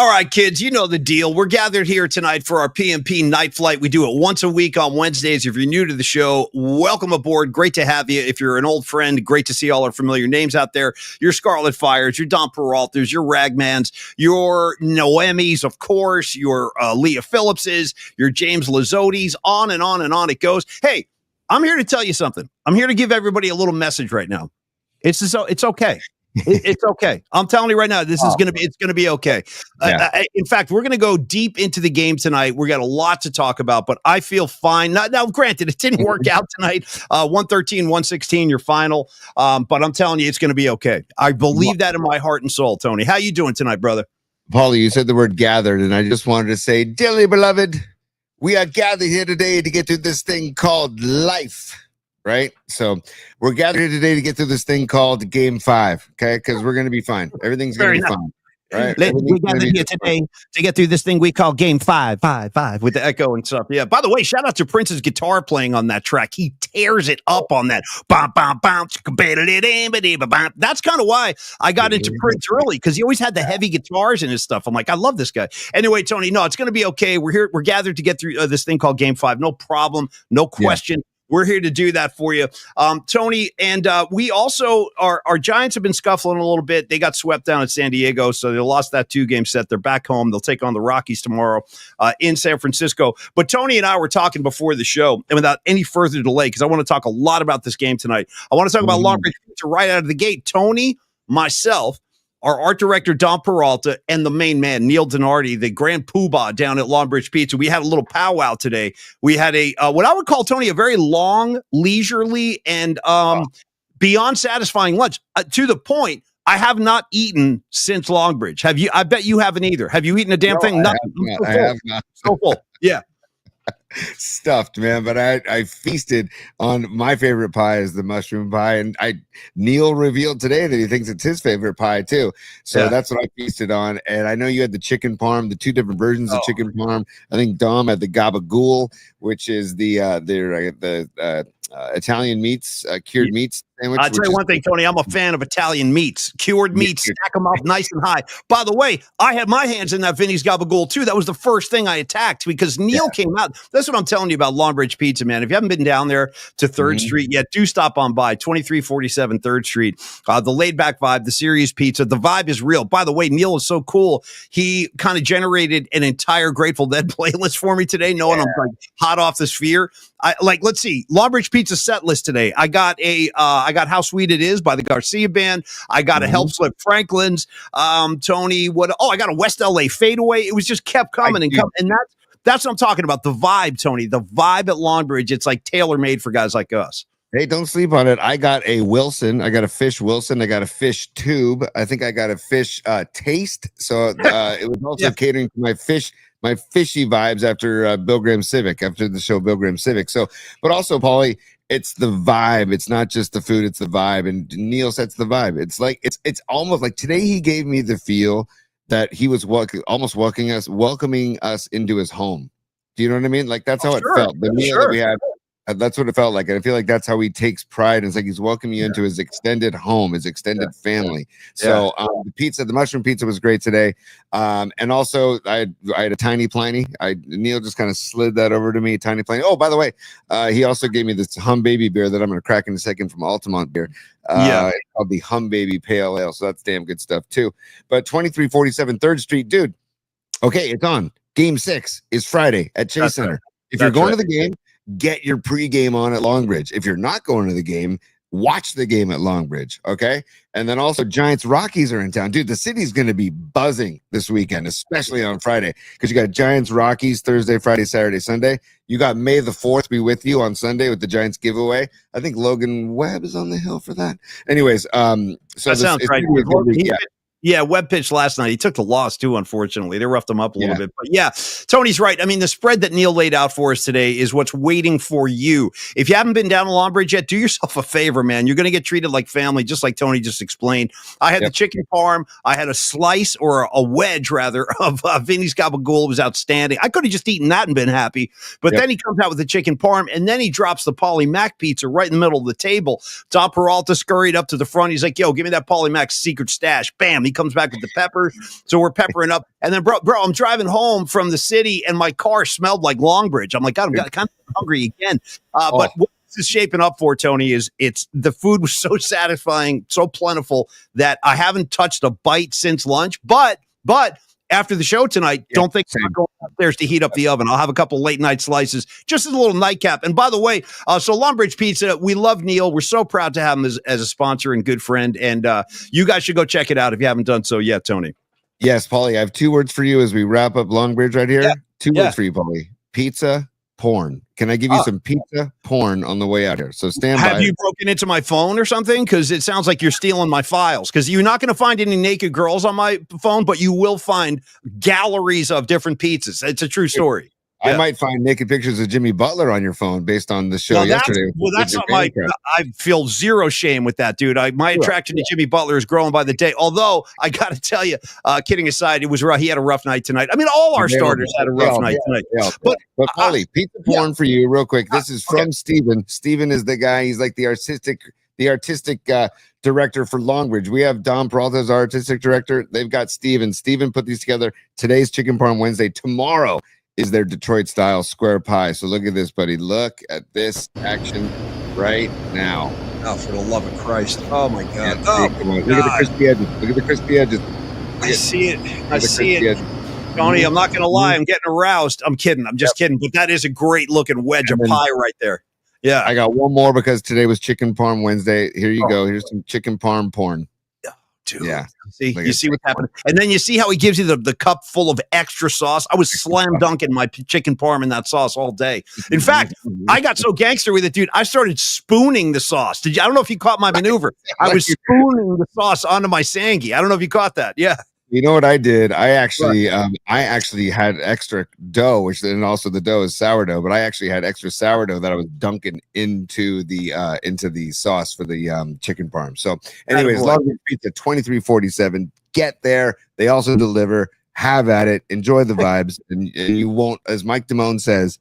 All right, kids, you know the deal. We're gathered here tonight for our PMP night flight. We do it once a week on Wednesdays. If you're new to the show, welcome aboard. Great to have you. If you're an old friend, great to see all our familiar names out there. Your Scarlet Fires, your Don Peraltas, your Ragmans, your Noemis, of course, your Leah Phillipses, your James Lazzotis, on and on and on it goes. Hey, I'm here to tell you something. I'm here to give everybody a little message right now. It's okay. It's okay. I'm telling you right now, it's going to be okay. Yeah. In fact, we're going to go deep into the game tonight. We got a lot to talk about, but I feel fine. Now, granted, it didn't work out tonight. 113, 116, your final. But I'm telling you, it's going to be okay. I believe that in my heart and soul, Tony. How you doing tonight, brother? Paulie, you said the word gathered, and I just wanted to say, dearly beloved, we are gathered here today to get through this thing called life. Right. So we're gathered here today to get through this thing called Game 5. OK, because we're going to be fine. Everything's going to be fine. Right. We gathered here today to get through this thing we call Game 5 with the echo and stuff. Yeah. By the way, shout out to Prince's guitar playing on that track. He tears it up on that. That's kind of why I got into Prince early, because he always had the heavy guitars in his stuff. I'm like, I love this guy. Anyway, Tony, no, it's going to be okay. We're here. We're gathered to get through this thing called Game 5. No problem. No question. Yeah. We're here to do that for you, Tony. And we also, our Giants have been scuffling a little bit. They got swept down at San Diego, so they lost that 2-game set. They're back home. They'll take on the Rockies tomorrow in San Francisco. But Tony and I were talking before the show, and without any further delay, because I want to talk a lot about this game tonight. I want to talk about Longbridge Pizza right out of the gate. Tony, myself, our art director, Don Peralta, and the main man, Neil Donardi, the grand poobah down at Longbridge Pizza. We had a little powwow today. We had a, what I would call, Tony, a very long, leisurely, and beyond satisfying lunch. To the point, I have not eaten since Longbridge. Have you? I bet you haven't either. Have you eaten a damn thing? Nothing. I have not. So full. Yeah. Stuffed, man, but I feasted on my favorite pie is the mushroom pie, and Neil revealed today that he thinks it's his favorite pie too. So that's what I feasted on. And I know you had the chicken parm, the two different versions of chicken parm. I think Dom had the gabagool, which is the Italian meats, cured meats sandwich. I'll tell you one thing, Tony. I'm a fan of Italian meats, cured meats. Stack them up nice and high. By the way, I had my hands in that Vinny's gabagool too. That was the first thing I attacked because Neil came out. That's what I'm telling you about Longbridge Pizza, man. If you haven't been down there to 3rd Street yet, do stop on by 2347 3rd Street. The laid back vibe, the serious pizza. The vibe is real. By the way, Neil is so cool. He kind of generated an entire Grateful Dead playlist for me today, knowing I'm like hot off the sphere. Let's see, Longbridge Pizza set list today. I got I got How Sweet It Is by the Garcia Band. I got a Help Slip Franklin's. Tony, I got a West LA Fadeaway. It was just kept coming and coming. And that's what I'm talking about. The vibe, Tony, the vibe at Longbridge. It's like tailor-made for guys like us. Hey, don't sleep on it. I got a Wilson. I got a fish Wilson. I got a fish tube. I think I got a fish taste. So it was also catering to my fishy vibes after Bill Graham Civic, after the show Bill Graham Civic. So, but also, Paulie, it's the vibe. It's not just the food, it's the vibe. And Neil sets the vibe. It's like, it's almost like today he gave me the feel that he was welcoming us into his home. Do you know what I mean? Like that's how it felt. The meal that we had. That's what it felt like. And I feel like that's how he takes pride. And it's like he's welcoming you into his extended home, his extended family. So the mushroom pizza was great today. And also I had a Tiny Pliny. Neil just kind of slid that over to me, Tiny Pliny. Oh, by the way, he also gave me this Hum Baby beer that I'm going to crack in a second from Altamont beer. It's called the Hum Baby Pale Ale. So that's damn good stuff too. But 2347 3rd Street, dude. Okay, it's on. Game 6 is Friday at Chase Center. If you're going to the game, get your pregame on at Longbridge. If you're not going to the game, watch the game at Longbridge, okay? And then also Giants Rockies are in town. Dude, the city's going to be buzzing this weekend, especially on Friday, because you got Giants Rockies Thursday, Friday, Saturday, Sunday. You got May the 4th be with you on Sunday with the Giants giveaway. I think Logan Webb is on the hill for that. Anyways, so that sounds right. Webb pitched last night. He took the loss too, unfortunately. They roughed him up a little bit. But Tony's right. I mean, the spread that Neil laid out for us today is what's waiting for you. If you haven't been down to Longbridge yet, do yourself a favor, man. You're going to get treated like family, just like Tony just explained. I had the chicken parm. I had a slice or a wedge, rather, of Vinny's gabagool. It was outstanding. I could have just eaten that and been happy. But then he comes out with the chicken parm, and then he drops the Polly Mac pizza right in the middle of the table. Don Peralta scurried up to the front. He's like, yo, give me that Polly Mac secret stash. Bam. He he comes back with the peppers. So we're peppering up. And then, bro, I'm driving home from the city, and my car smelled like Longbridge. I'm like, God, I'm kind of hungry again. But what this is shaping up for, Tony, is the food was so satisfying, so plentiful that I haven't touched a bite since lunch. But after the show tonight, don't think I'm going upstairs to heat up the oven. I'll have a couple late night slices, just as a little nightcap. And by the way, so Longbridge Pizza, we love Neil. We're so proud to have him as a sponsor and good friend. And you guys should go check it out if you haven't done so yet, Tony. Yes, Paulie, I have 2 words for you as we wrap up Longbridge right here. 2 words for you, Paulie. Pizza, porn. Can I give you some pizza porn on the way out here? So stand by. Have you broken into my phone or something? Because it sounds like you're stealing my files. Because you're not going to find any naked girls on my phone, but you will find galleries of different pizzas. It's a true story. I might find naked pictures of Jimmy Butler on your phone based on the show yesterday. That's not I feel zero shame with that, dude. My attraction to Jimmy Butler is growing by the day. Although I got to tell you, kidding aside, it was rough. He had a rough night tonight. I mean, all our starters had a rough night tonight. But Paulie, pizza porn for you, real quick. This is from Steven. Steven is the guy. He's like the artistic director for Longbridge. We have Don Peralta as our artistic director. They've got Steven. Steven put these together. Today's Chicken Parm Wednesday. Tomorrow is their Detroit style square pie. So look at this, buddy. Look at this action right now. Oh, for the love of Christ. Oh my God. Look at the crispy edges. Look at the crispy edges. I see it. Tony, I'm not going to lie. I'm getting aroused. I'm kidding. I'm just kidding. But that is a great looking wedge of pie right there. Yeah. I got one more because today was Chicken Parm Wednesday. Here you go. Here's some chicken parm porn. Dude. Yeah. You see what's happening. And then you see how he gives you the cup full of extra sauce. I was slam dunking my chicken parm in that sauce all day. In fact, I got so gangster with it, dude. I started spooning the sauce. I don't know if you caught my maneuver. I was spooning the sauce onto my sangi. I don't know if you caught that. Yeah. You know what I did? I actually had extra dough, which then also the dough is sourdough, but I actually had extra sourdough that I was dunking into the sauce for the chicken parm. So, anyways, Longbridge Pizza 2347. Get there. They also deliver. Have at it. Enjoy the vibes, and you won't, as Mike Damone says,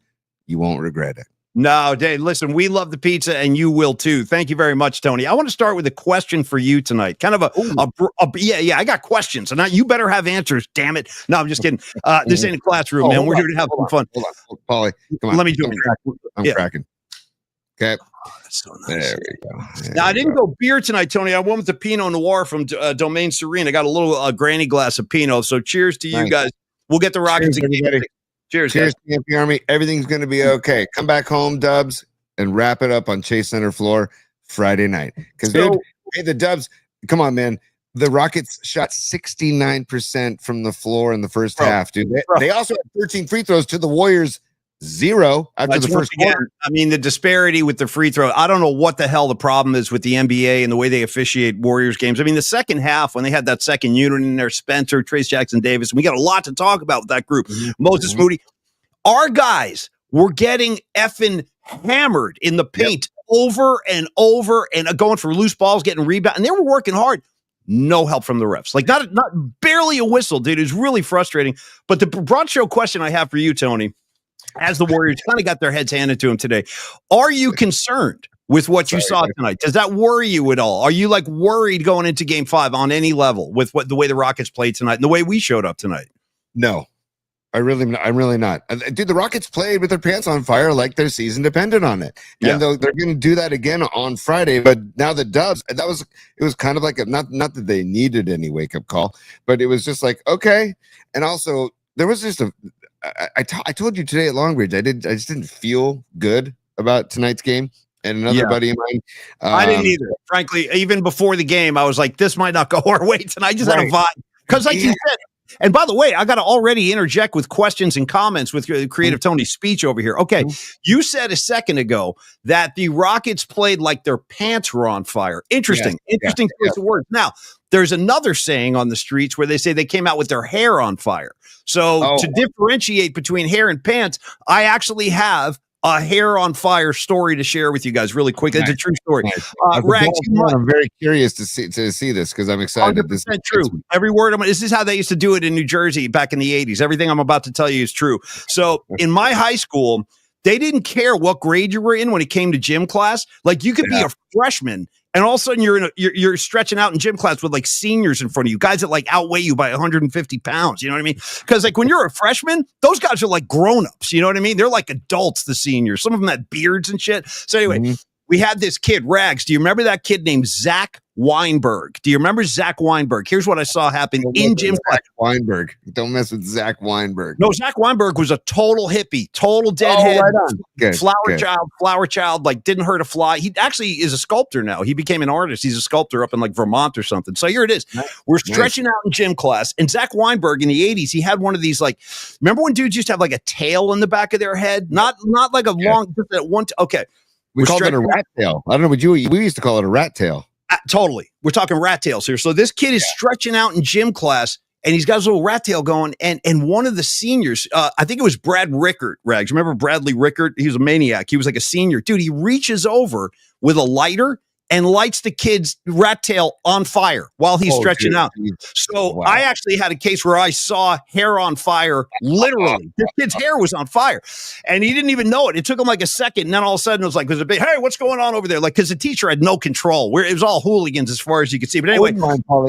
you won't regret it. No, Dave, listen, we love the pizza and you will too. Thank you very much, Tony. I want to start with a question for you tonight. Kind of I got questions and now you better have answers. Damn it. No, I'm just kidding. This ain't a classroom, man. We're here to have some fun. Hold on, Paulie, come on. Let me do it. I'm cracking. Okay. Oh, that's so nice. There we go. Now, I didn't go beer tonight, Tony. I went with the Pinot Noir from Domaine Serene. I got a little granny glass of Pinot. So cheers to you guys. We'll get the Rockets again. Cheers, PMP Army. Everything's going to be okay. Come back home, Dubs, and wrap it up on Chase Center floor Friday night. Because, the Dubs, come on, man. The Rockets shot 69% from the floor in the first half, dude. They also had 13 free throws to the Warriors 0 after the first quarter. I mean, the disparity with the free throw. I don't know what the hell the problem is with the NBA and the way they officiate Warriors games. I mean, the second half, when they had that second unit in there, Spencer, Trace Jackson Davis, we got a lot to talk about with that group. Moses Moody. Our guys were getting effing hammered in the paint over and over and going for loose balls, getting rebound, and they were working hard. No help from the refs. Like not barely a whistle, dude. It was really frustrating. But the broad show question I have for you, Tony, as the Warriors kind of got their heads handed to them today, are you concerned with what you saw tonight? Does that worry you at all? Are you like worried going into Game 5 on any level with the way the Rockets played tonight and the way we showed up tonight? No, I'm really not. Dude, the Rockets played with their pants on fire like their season depended on it. And they're going to do that again on Friday. But now the Dubs, it was kind of like not that they needed any wake up call, but it was just like, okay. And also there was just I told you today at Longbridge, I just didn't feel good about tonight's game. And another buddy of mine, I didn't either. Frankly, even before the game, I was like, this might not go our way tonight. I just had a vibe. Because like you said, and by the way, I got to already interject with questions and comments with Creative Tony's speech over here. Okay, you said a second ago that the Rockets played like their pants were on fire. Interesting choice of words. Now, there's another saying on the streets where they say they came out with their hair on fire. So to differentiate between hair and pants, I actually have a hair on fire story to share with you guys really quick. It's a true story. Rags, I'm very curious to see this because I'm excited. This is true. Every word. This is how they used to do it in New Jersey back in the 80s. Everything I'm about to tell you is true. So in my high school, they didn't care what grade you were in when it came to gym class. Like you could be a freshman And all of a sudden you're stretching out in gym class with like seniors in front of you, guys that like outweigh you by 150 pounds. You know what I mean? Because like when you're a freshman, those guys are like grown-ups. You know what I mean? They're like adults, the seniors. Some of them had beards and shit. So anyway, we had this kid, Rags. Do you remember that kid named Zach Weinberg? Do you remember Zach Weinberg? Here's what I saw happen in gym class. Weinberg. Don't mess with Zach Weinberg. No, Zach Weinberg was a total hippie, total deadhead, right on. Good, flower child, like didn't hurt a fly. He actually is a sculptor now. He became an artist. He's a sculptor up in like Vermont or something. So here it is. We're stretching out in gym class. And Zach Weinberg in the 80s, he had one of these like, remember when dudes used to have like a tail in the back of their head? Not like a long, just that one. Okay. We called it a rat tail. I don't know what we used to call it a rat tail. Totally. We're talking rat tails here. So this kid is stretching out in gym class and he's got his little rat tail going. And one of the seniors, I think it was Brad Rickert, Rags. Remember Bradley Rickert? He was a maniac. He was like a senior. Dude, he reaches over with a lighter and lights the kid's rat tail on fire while he's stretching out. So I actually had a case where I saw hair on fire, literally. This kid's hair was on fire. And he didn't even know it. It took him like a second. And then all of a sudden it was like, there's a big, hey, what's going on over there? Like, because the teacher had no control. It was all hooligans as far as you could see. But anyway.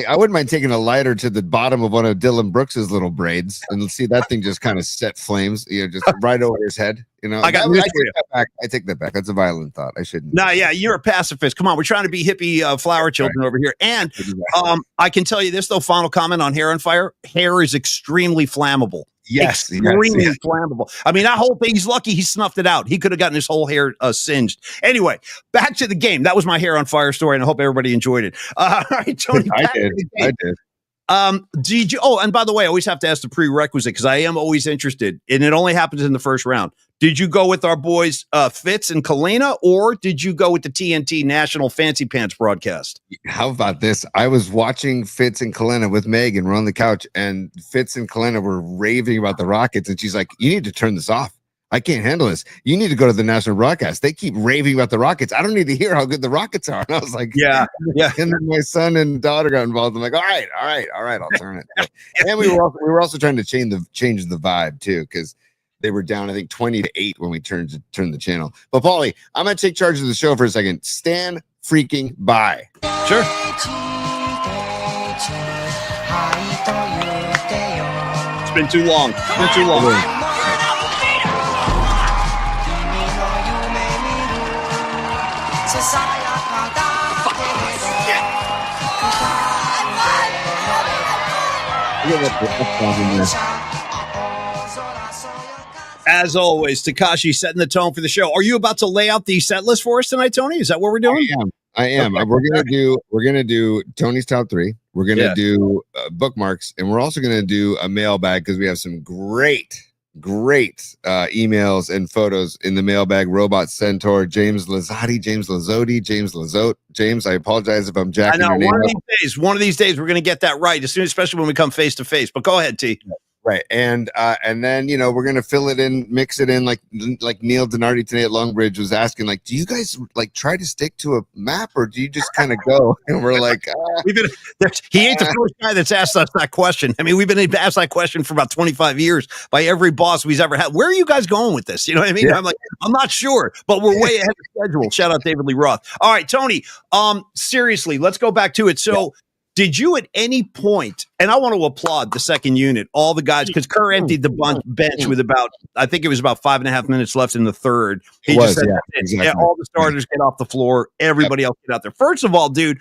I wouldn't mind taking a lighter to the bottom of one of Dylan Brooks's little braids and see that thing just kind of set flames, just right over his head. I take that back. That's a violent thought. I shouldn't. Nah, yeah, you're a pacifist. Come on, we're trying to be hippie flower children over here. And I can tell you this though. Final comment on hair on fire. Hair is extremely flammable. Yes, extremely flammable. I mean, that whole thing. He's lucky he snuffed it out. He could have gotten his whole hair singed. Anyway, back to the game. That was my hair on fire story, and I hope everybody enjoyed it. All right, Tony. I did. Did you? Oh, and by the way, I always have to ask the prerequisite because I am always interested, and it only happens in the first round. Did you go with our boys Fitz and Kalina, or did you go with the TNT National Fancy Pants broadcast? How about this? I was watching Fitz and Kalina with Megan. We're on the couch, and Fitz and Kalina were raving about the Rockets, and she's like, "You need to turn this off. I can't handle this. You need to go to the national broadcast. They keep raving about the Rockets. I don't need to hear how good the Rockets are." And I was like, yeah. And then my son and daughter got involved. I'm like, all right, I'll turn it. And we were also trying to change the vibe too, because they were down, I think 20-8 when we turned the channel. But Paulie, I'm gonna take charge of the show for a second. Stand freaking by. Sure. It's been too long. As always, Tekashi setting the tone for the show. Are you about to lay out the set list for us tonight, Tony? Is that what we're doing? I am. Okay. We're gonna do Tony's top three. We're gonna do bookmarks, and we're also gonna do a mailbag because we have some great emails and photos in the mailbag. Robot Centaur, James Lazzotti, James, I apologize if I'm jacking your name. One of these days, we're gonna get that right, especially when we come face to face. But go ahead, T. Right. And then, we're going to fill it in, mix it in like Neil Denardi today at Longbridge was asking, like, do you guys like try to stick to a map or do you just kind of go? And we're like, he ain't the first guy that's asked us that question. I mean, we've been asked that question for about 25 years by every boss we've ever had. Where are you guys going with this? You know what I mean? Yeah. I'm like, I'm not sure, but we're way ahead of schedule. Shout out David Lee Roth. All right, Tony, seriously, let's go back to it. So, did you at any point, and I want to applaud the second unit, all the guys, because Kerr emptied the bench with about 5.5 minutes left in the third. He just said, exactly. All the starters get off the floor. Everybody else get out there. First of all, dude,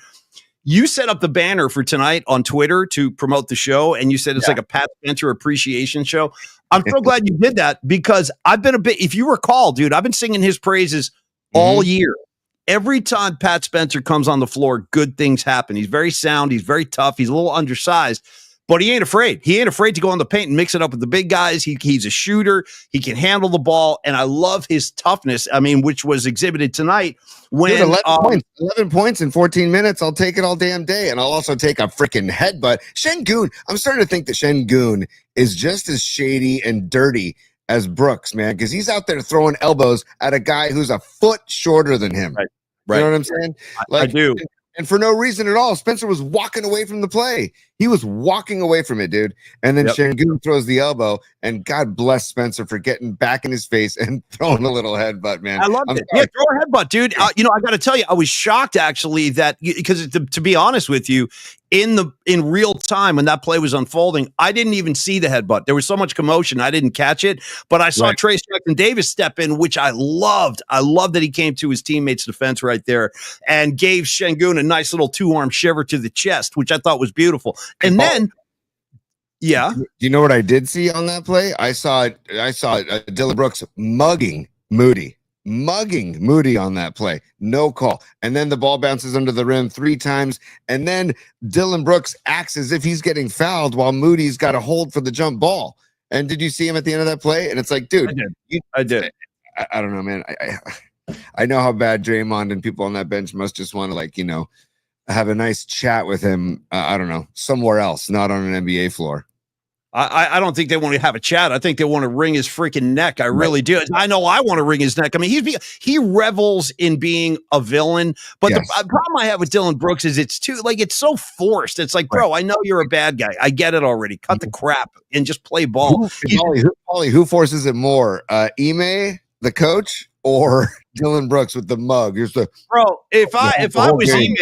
you set up the banner for tonight on Twitter to promote the show, and you said it's like a Pat Spencer appreciation show. I'm so glad you did that because I've been if you recall, dude, I've been singing his praises all year. Every time Pat Spencer comes on the floor, good things happen. He's very sound. He's very tough. He's a little undersized, but he ain't afraid. He ain't afraid to go on the paint and mix it up with the big guys. He's a shooter. He can handle the ball, and I love his toughness. I mean, which was exhibited tonight. When dude, 11 points in 14 minutes, I'll take it all damn day, and I'll also take a freaking headbutt. Şengün, I'm starting to think that Şengün is just as shady and dirty as Brooks, man, because he's out there throwing elbows at a guy who's a foot shorter than him. Right. You know what I'm saying? I do. And for no reason at all, Spencer was walking away from the play. He was walking away from it, dude. And then Şengün throws the elbow, and God bless Spencer for getting back in his face and throwing a little headbutt, man. I loved it. Yeah, throw a headbutt, dude. I got to tell you, I was shocked actually that because to be honest with you, in real time when that play was unfolding, I didn't even see the headbutt. There was so much commotion, I didn't catch it. But I saw Trace Jackson-Davis step in, which I loved. I loved that he came to his teammate's defense right there and gave Şengün a nice little 2-arm shiver to the chest, which I thought was beautiful. And then, do you know what I did see on that play? I saw Dylan Brooks mugging Moody on that play. No call. And then the ball bounces under the rim 3 times. And then Dylan Brooks acts as if he's getting fouled while Moody's got a hold for the jump ball. And did you see him at the end of that play? And it's like, dude, I did. I don't know, man. I know how bad Draymond and people on that bench must just want to, have a nice chat with him. I don't know, somewhere else, not on an NBA floor. I don't think they want to have a chat. I think they want to wring his freaking neck. I really do. I know I want to wring his neck. I mean, he revels in being a villain. But the problem I have with Dylan Brooks is it's so forced. It's like, bro, I know you're a bad guy. I get it already. Cut the crap and just play ball. Who forces it more? Ime, the coach, or Dylan Brooks with the mug? If I was Ime,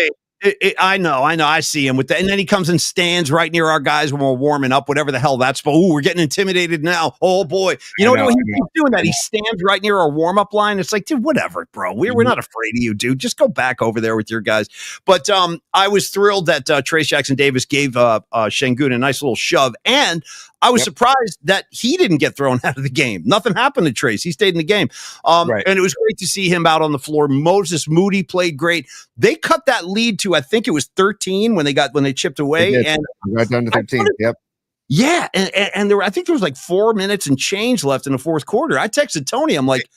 I know. I see him with that. And then he comes and stands right near our guys when we're warming up, whatever the hell that's for. Ooh, we're getting intimidated now. Oh, boy. He's doing that. He stands right near our warm-up line. It's like, dude, whatever, bro. We're not afraid of you, dude. Just go back over there with your guys. But I was thrilled that Trace Jackson-Davis gave Şengün a nice little shove. And I was surprised that he didn't get thrown out of the game. Nothing happened to Trace. He stayed in the game. And it was great to see him out on the floor. Moses Moody played great. They cut that lead to, I think it was 13 when they chipped away. And right down to 13. Yeah. And I think there was like 4 minutes and change left in the fourth quarter. I texted Tony. I'm like,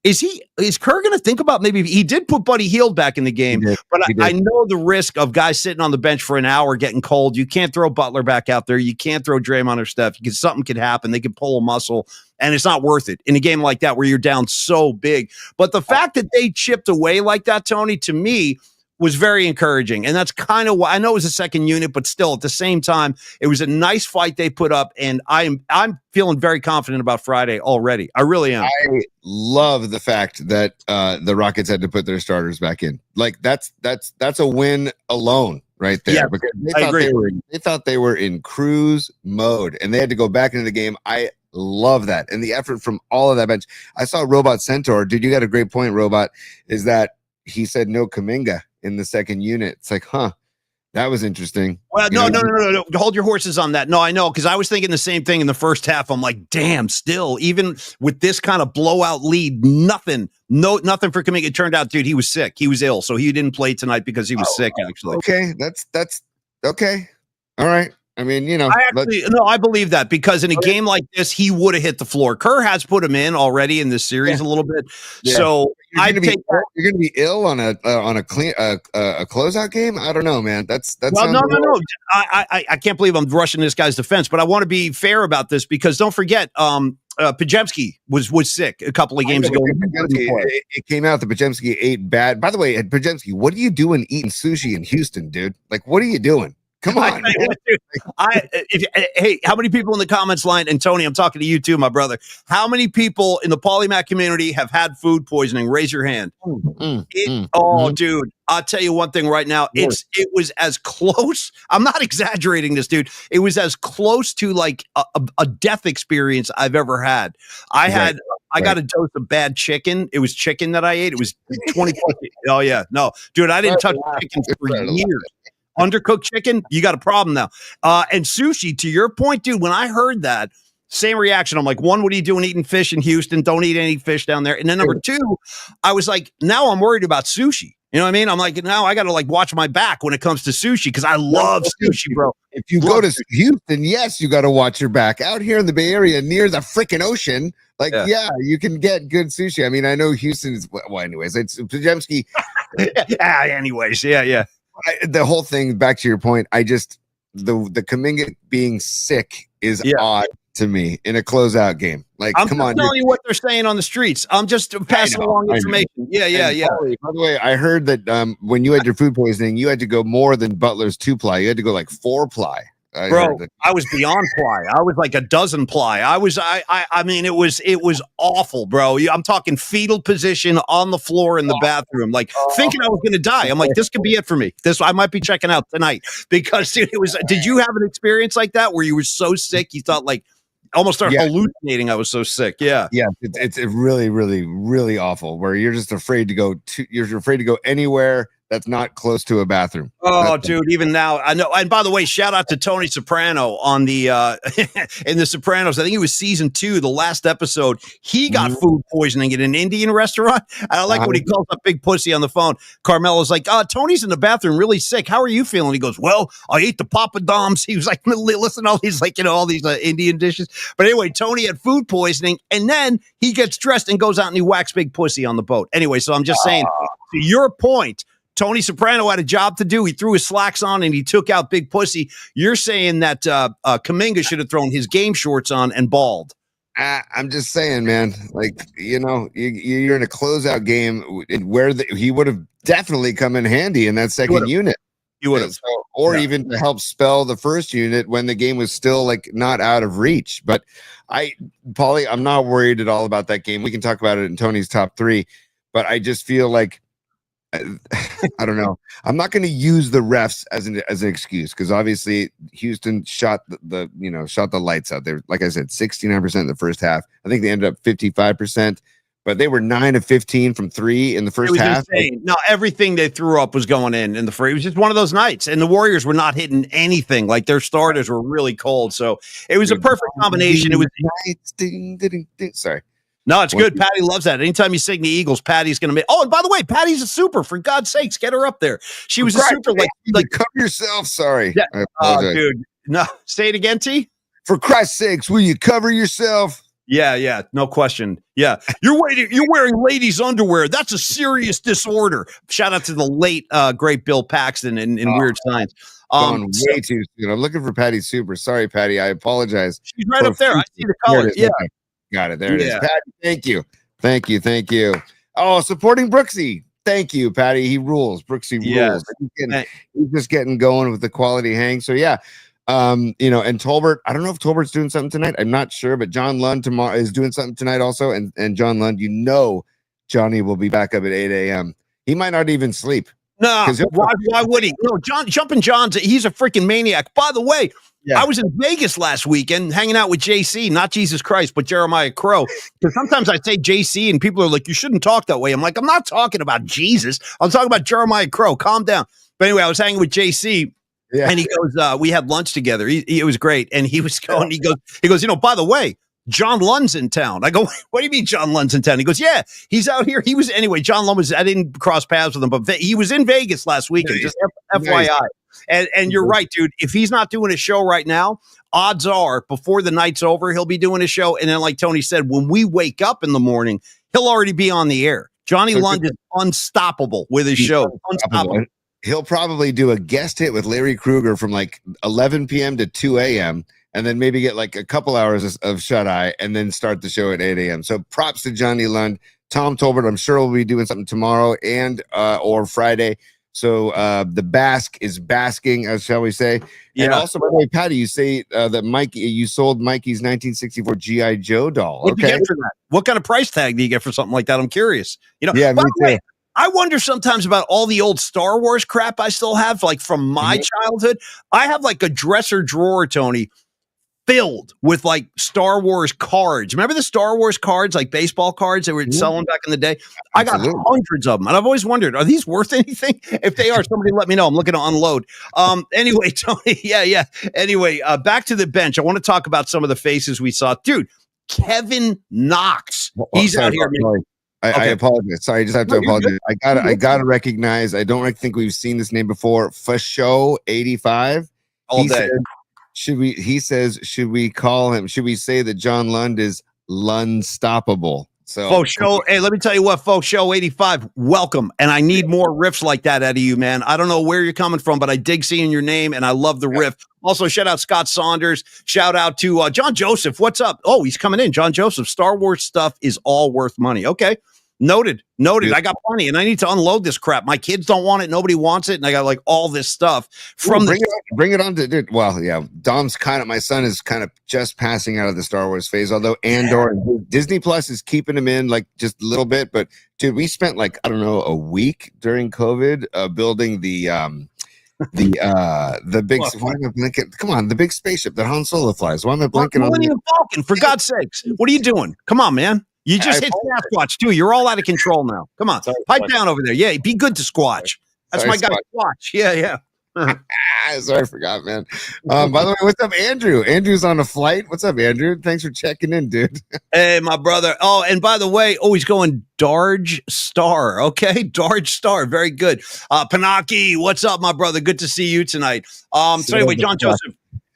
is Kerr going to think about maybe he did put Buddy Hield back in the game, but I know the risk of guys sitting on the bench for an hour getting cold. You can't throw Butler back out there. You can't throw Draymond or Steph because something could happen. They could pull a muscle and it's not worth it in a game like that where you're down so big. But the fact that they chipped away like that, Tony, to me was very encouraging. And that's kind of why I know it was a second unit, but still at the same time, it was a nice fight they put up. And I'm feeling very confident about Friday already. I really am. I love the fact that the Rockets had to put their starters back in. Like that's a win alone right there. Yeah, because they thought they were in cruise mode and they had to go back into the game. I love that. And the effort from all of that bench. I saw Robot Centaur. Dude, you got a great point, Robot, is that he said no Kuminga in the second unit. It's like, that was interesting. Well, no. Hold your horses on that. No, I know, because I was thinking the same thing in the first half. I'm like, damn, still, even with this kind of blowout lead, nothing for Kuminga. It turned out, dude, he was sick. He was ill, so he didn't play tonight because he was sick, actually. Okay, that's okay. All right. I mean, I believe that because in a game like this, he would have hit the floor. Kerr has put him in already in this series a little bit. Yeah. So you're going to be ill on a closeout game. I don't know, man. No. I can't believe I'm rushing this guy's defense, but I want to be fair about this because don't forget, Podziemski was sick a couple of games ago. It came out that Podziemski ate bad. By the way, Podziemski, what are you doing eating sushi in Houston, dude? Like, what are you doing? Come on. Hey, how many people in the comments line, and Tony, I'm talking to you too, my brother. How many people in the polymath community have had food poisoning? Raise your hand. Dude, I'll tell you one thing right now. It was as close. I'm not exaggerating this, dude. It was as close to like a death experience I've ever had. I got a dose of bad chicken. It was chicken that I ate. It was 24. Oh yeah. No, dude, I didn't touch chicken for years. Undercooked chicken, you got a problem now. And sushi, to your point, dude, when I heard that, same reaction. I'm like, one, what are you doing eating fish in Houston? Don't eat any fish down there. And then number two, I was like, now I'm worried about sushi. You know what I mean? I'm like, now I got to like watch my back when it comes to sushi because I love sushi, bro. If you go to Houston, yes, you got to watch your back. Out here in the Bay Area near the freaking ocean, you can get good sushi. I mean, I know Houston is, anyways, it's Podziemski. Anyways, yeah. The whole thing, back to your point, the Kuminga being sick is odd to me in a closeout game. Like, come on, telling you what they're saying on the streets. I'm just passing along information. Yeah. By the way, I heard that when you had your food poisoning, you had to go more than Butler's 2-ply. You had to go like 4-ply. Bro, I was beyond ply. I was like a dozen ply. I mean, it was awful, bro. I'm talking fetal position on the floor in the bathroom, like thinking I was going to die. I'm like, this could be it for me. I might be checking out tonight because dude, it was, did you have an experience like that where you were so sick? You thought like almost started hallucinating. I was so sick. Yeah. Yeah. It's really, really, really awful where you're just afraid to go anywhere that's not close to a bathroom. Oh, dude, even now, I know. And by the way, shout out to Tony Soprano on the in The Sopranos. I think it was season 2, the last episode. He got food poisoning at an Indian restaurant. And I like when he calls up Big Pussy on the phone. Carmelo's like, Tony's in the bathroom really sick. How are you feeling? He goes, well, I ate the papadums. He was like, listen to all these, like, all these Indian dishes. But anyway, Tony had food poisoning. And then he gets dressed and goes out and he whacks Big Pussy on the boat. Anyway, so I'm just saying, to your point, Tony Soprano had a job to do. He threw his slacks on and he took out Big Pussy. You're saying that Kuminga should have thrown his game shorts on and balled. I'm just saying, man. Like, you're in a closeout game where he would have definitely come in handy in that second unit. He would have, even to help spell the first unit when the game was still like not out of reach. But Paulie, I'm not worried at all about that game. We can talk about it in Tony's top 3, but I just feel like. I don't know. I'm not going to use the refs as an excuse because obviously Houston shot the lights out there. Like I said, 69% in the first half. I think they ended up 55%, but they were 9 of 15 from 3 in the first half. Insane. No, everything they threw up was going in the free. It was just one of those nights, and the Warriors were not hitting anything. Like their starters were really cold, so it was a perfect combination. It was sorry. No, it's good. Patty loves that. Anytime you sing the Eagles, Patty's going to make. Oh, and by the way, Patty's a super. For God's sakes, get her up there. She was a super. Like cover yourself. Sorry. Yeah. Oh, dude. No, say it again, T. For Christ's sakes, will you cover yourself? Yeah. No question. Yeah. You're wearing ladies' underwear. That's a serious disorder. Shout out to the late, great Bill Paxton in Weird Science. Way too soon. I'm looking for Patty Super. Sorry, Patty. I apologize. She's right up there. I see the colors. Yeah. Got it. There it is. Patty, thank you. Oh, supporting Brooksy. Thank you, Patty. He rules. Brooksy rules. He's just getting going with the quality hang. So yeah. And Tolbert, I don't know if Tolbert's doing something tonight. I'm not sure, but John Lund tomorrow is doing something tonight also. And John Lund, Johnny will be back up at 8 a.m. He might not even sleep. No, why would he? No, Jumping John's he's a freaking maniac. By the way, I was in Vegas last weekend hanging out with JC, not Jesus Christ, but Jeremiah Crow. Because sometimes I say JC and people are like, you shouldn't talk that way. I'm like, I'm not talking about Jesus. I'm talking about Jeremiah Crow. Calm down. But anyway, I was hanging with JC. Yeah. And he goes, we had lunch together. It was great. And he was going, he goes, by the way, John Lund's in town. I go, what do you mean John Lund's in town? He goes, yeah, he's out here. John Lund I didn't cross paths with him, but he was in Vegas last weekend, just FYI. And you're right, dude. If he's not doing a show right now, odds are before the night's over, he'll be doing a show. And then like Tony said, when we wake up in the morning, he'll already be on the air. Johnny Lund is unstoppable with his show. Unstoppable. He'll probably do a guest hit with Larry Krueger from like 11 p.m. to 2 a.m. and then maybe get like a couple hours of shut-eye and then start the show at 8 a.m. So props to Johnny Lund. Tom Tolbert, I'm sure will be doing something tomorrow and or Friday. So the Basque is basking, as shall we say. Yeah. And also, by the way, Patty, you say that you sold Mikey's 1964 G.I. Joe doll. What did you get for that? What kind of price tag do you get for something like that? I'm curious. Yeah, me too. Way, I wonder sometimes about all the old Star Wars crap I still have, like from my childhood. I have like a dresser drawer, Tony, filled with like Star Wars cards. Remember the Star Wars cards, like baseball cards they were selling back in the day? I got hundreds of them. And I've always wondered, are these worth anything? If they are, somebody let me know. I'm looking to unload. Anyway, Tony, yeah. Anyway, back to the bench. I want to talk about some of the faces we saw. Dude, Kevin Knox. He's out here. I apologize. Sorry, I just have to apologize. I gotta recognize, I don't think we've seen this name before. Fasho 85. All day. Should we call him? Should we say that John Lund is Lundstoppable? So Faux Show, hey, let me tell you what, Faux Show 85, welcome. And I need more riffs like that out of you, man. I don't know where you're coming from, but I dig seeing your name and I love the riff. Also, shout out Scott Saunders. Shout out to John Joseph. What's up? Oh, he's coming in. John Joseph. Star Wars stuff is all worth money. Okay. Noted. I got plenty, and I need to unload this crap. My kids don't want it. Nobody wants it, and I got like all this stuff from bring it on to dude. Well, yeah, my son is kind of just passing out of the Star Wars phase. Although Andor and Disney Plus is keeping him in like just a little bit. But dude, we spent like I don't know a week during COVID building the big. Why am I blinking? Come on, the big spaceship that Han Solo flies. Why am I blinking on Millennium Falcon? For God's sakes, what are you doing? Come on, man. You just hit Sasquatch too. You're all out of control now. Come on, pipe down over there. Yeah, be good to Squatch. That's my guy, Squatch. Yeah. Sorry, I forgot, man. By the way, what's up, Andrew? Andrew's on a flight. What's up, Andrew? Thanks for checking in, dude. Hey, my brother. Oh, and by the way, he's going Darge Star. Okay, Darge Star. Very good. Panaki, what's up, my brother? Good to see you tonight. So anyway, John Joseph,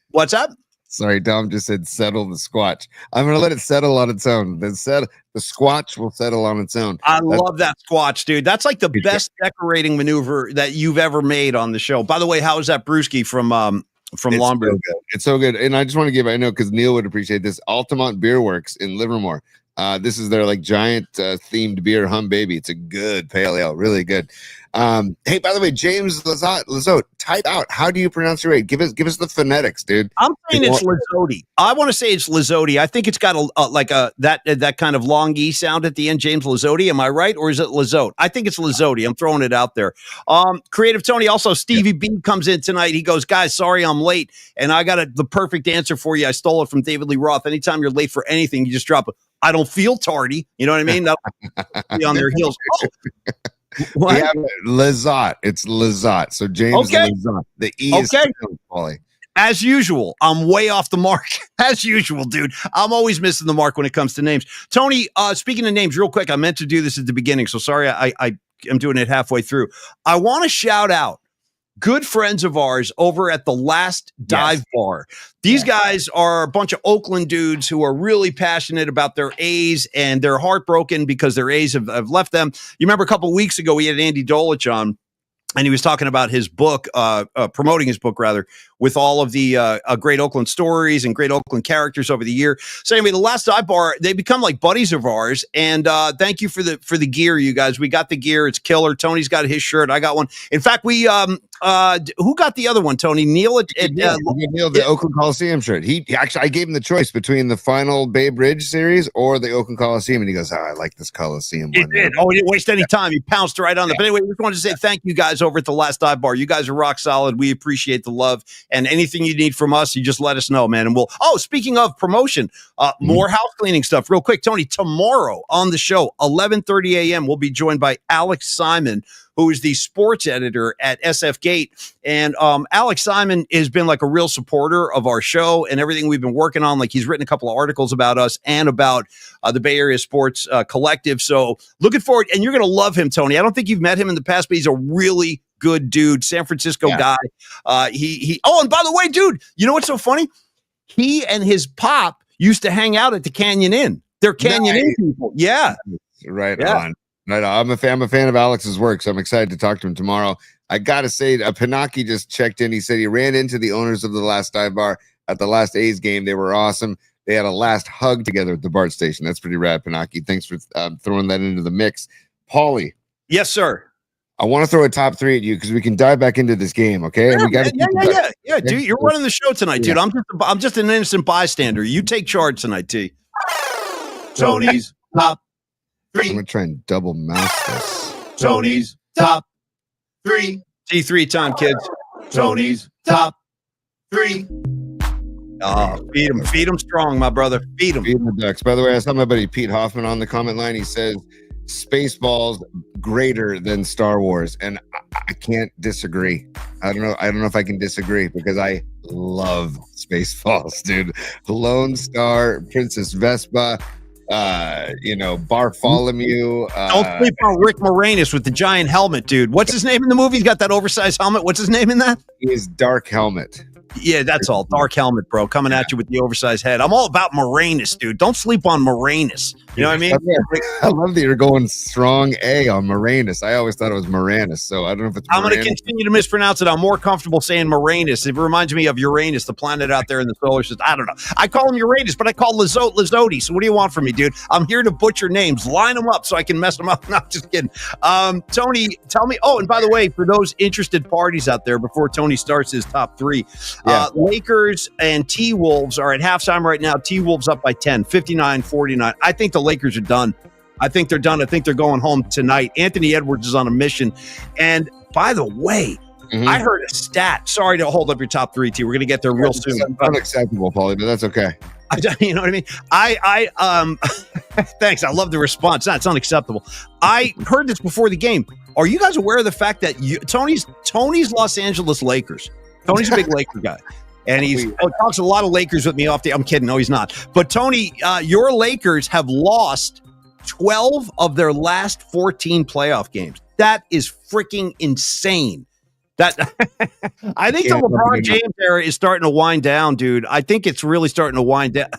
what's up? Sorry, Dom just said settle the Squatch. I'm going to let it settle on its own. The Squatch will settle on its own. I love that Squatch, dude. That's like the best decorating maneuver that you've ever made on the show. By the way, how is that brewski from Lombard? It's so good. And I just want to I know because Neil would appreciate this, Altamont Beer Works in Livermore. This is their like giant themed beer, Hum Baby. It's a good pale ale, really good. Hey, by the way, James Lizotte, type out how do you pronounce your name? Give us the phonetics, dude. I'm saying it's Lizotte. I want to say it's Lizotte. I think it's got that kind of long E sound at the end. James Lizotte, am I right, or is it Lizotte? I think it's Lizotte. I'm throwing it out there. Creative Tony, also Stevie B comes in tonight. He goes, guys, sorry I'm late, and I got the perfect answer for you. I stole it from David Lee Roth. Anytime you're late for anything, you just drop it. I don't feel tardy. You know what I mean? That'll be on their heels. Oh. What? Yeah, Lizotte. It's Lizotte. So James Lizotte. The E is Paulie. As usual, I'm way off the mark. As usual, dude. I'm always missing the mark when it comes to names. Tony, speaking of names, real quick, I meant to do this at the beginning, so sorry I am doing it halfway through. I want to shout out good friends of ours over at the Last Dive Bar. These guys are a bunch of Oakland dudes who are really passionate about their A's, and they're heartbroken because their A's have left them. You remember a couple of weeks ago, we had Andy Dolich on, and he was talking about his book, promoting his book, rather, with all of the great Oakland stories and great Oakland characters over the year. So anyway, the Last Dive Bar, they become like buddies of ours. And thank you for the gear, you guys. We got the gear. It's killer. Tony's got his shirt. I got one. In fact, we who got the other one, Tony? Neil Neil, the Oakland Coliseum shirt. He actually, I gave him the choice between the final Bay Bridge series or the Oakland Coliseum, and he goes, I like this Coliseum one. He did. He didn't waste any time. He pounced right on it. But anyway, we just wanted to say thank you guys over at the Last Dive Bar. You guys are rock solid. We appreciate the love, and anything you need from us, you just let us know, man. And speaking of promotion, more house cleaning stuff real quick. Tony, tomorrow on the show, 11:30 a.m., we'll be joined by Alex Simon, who is the sports editor at SF Gate. And Alex Simon has been like a real supporter of our show and everything we've been working on. Like, he's written a couple of articles about us and about the Bay Area Sports Collective. So looking forward, and you're going to love him, Tony. I don't think you've met him in the past, but he's a really good dude, San Francisco guy. And by the way, dude, you know what's so funny? He and his pop used to hang out at the Canyon Inn. They're Canyon Inn people. Yeah. Right on. Right on. I'm a fan of Alex's work, so I'm excited to talk to him tomorrow. I got to say, Panaki just checked in. He said he ran into the owners of the Last Dive Bar at the last A's game. They were awesome. They had a last hug together at the BART station. That's pretty rad, Panaki. Thanks for throwing that into the mix. Paulie. Yes, sir. I want to throw a top three at you because we can dive back into this game, okay? Yeah, and we got yeah, dude. You're running the show tonight, dude. I'm just an innocent bystander. You take charge tonight, T. Tony's top three. I'm gonna try and double mouse this. Tony's top three. T3 time, kids. Tony's top three. Feed them strong, my brother. Feed them. Feed the ducks. By the way, I saw my buddy Pete Hoffman on the comment line. He says Spaceballs greater than Star Wars, and I can't disagree. I don't know if I can disagree because I love Spaceballs, dude. Lone Star, Princess Vespa, Bartholomew. Don't sleep on Rick Moranis with the giant helmet, dude. What's his name in the movie? He's got that oversized helmet. What's his name in that? He is Dark Helmet. Yeah, that's all. Dark helmet, bro, coming at you with the oversized head. I'm all about Moranis, dude. Don't sleep on Moranis. You know what I mean? I love that you're going strong A on Moranis. I always thought it was Moranis, so I don't know if it's I'm going to continue to mispronounce it. I'm more comfortable saying Moranis. It reminds me of Uranus, the planet out there in the solar system. I don't know. I call him Uranus, but I call Lizotti. So what do you want from me, dude? I'm here to butcher names. Line them up so I can mess them up. No, I'm just kidding. Tony, tell me. Oh, and by the way, for those interested parties out there, before Tony starts his top three, Lakers and T-Wolves are at halftime right now. T-Wolves up by 10, 59-49. I think the Lakers are done. I think they're done. I think they're going home tonight. Anthony Edwards is on a mission. And by the way, I heard a stat. Sorry to hold up your top three, T. We're going to get there real soon. Unacceptable, Paulie, but that's okay. You know what I mean? I thanks. I love the response. It's unacceptable. I heard this before the game. Are you guys aware of the fact that Tony's Los Angeles Lakers? Tony's a big Laker guy. And he talks a lot of Lakers with me off the. I'm kidding. No, he's not. But Tony, your Lakers have lost 12 of their last 14 playoff games. That is freaking insane. That I think the LeBron James era is starting to wind down, dude. I think it's really starting to wind down.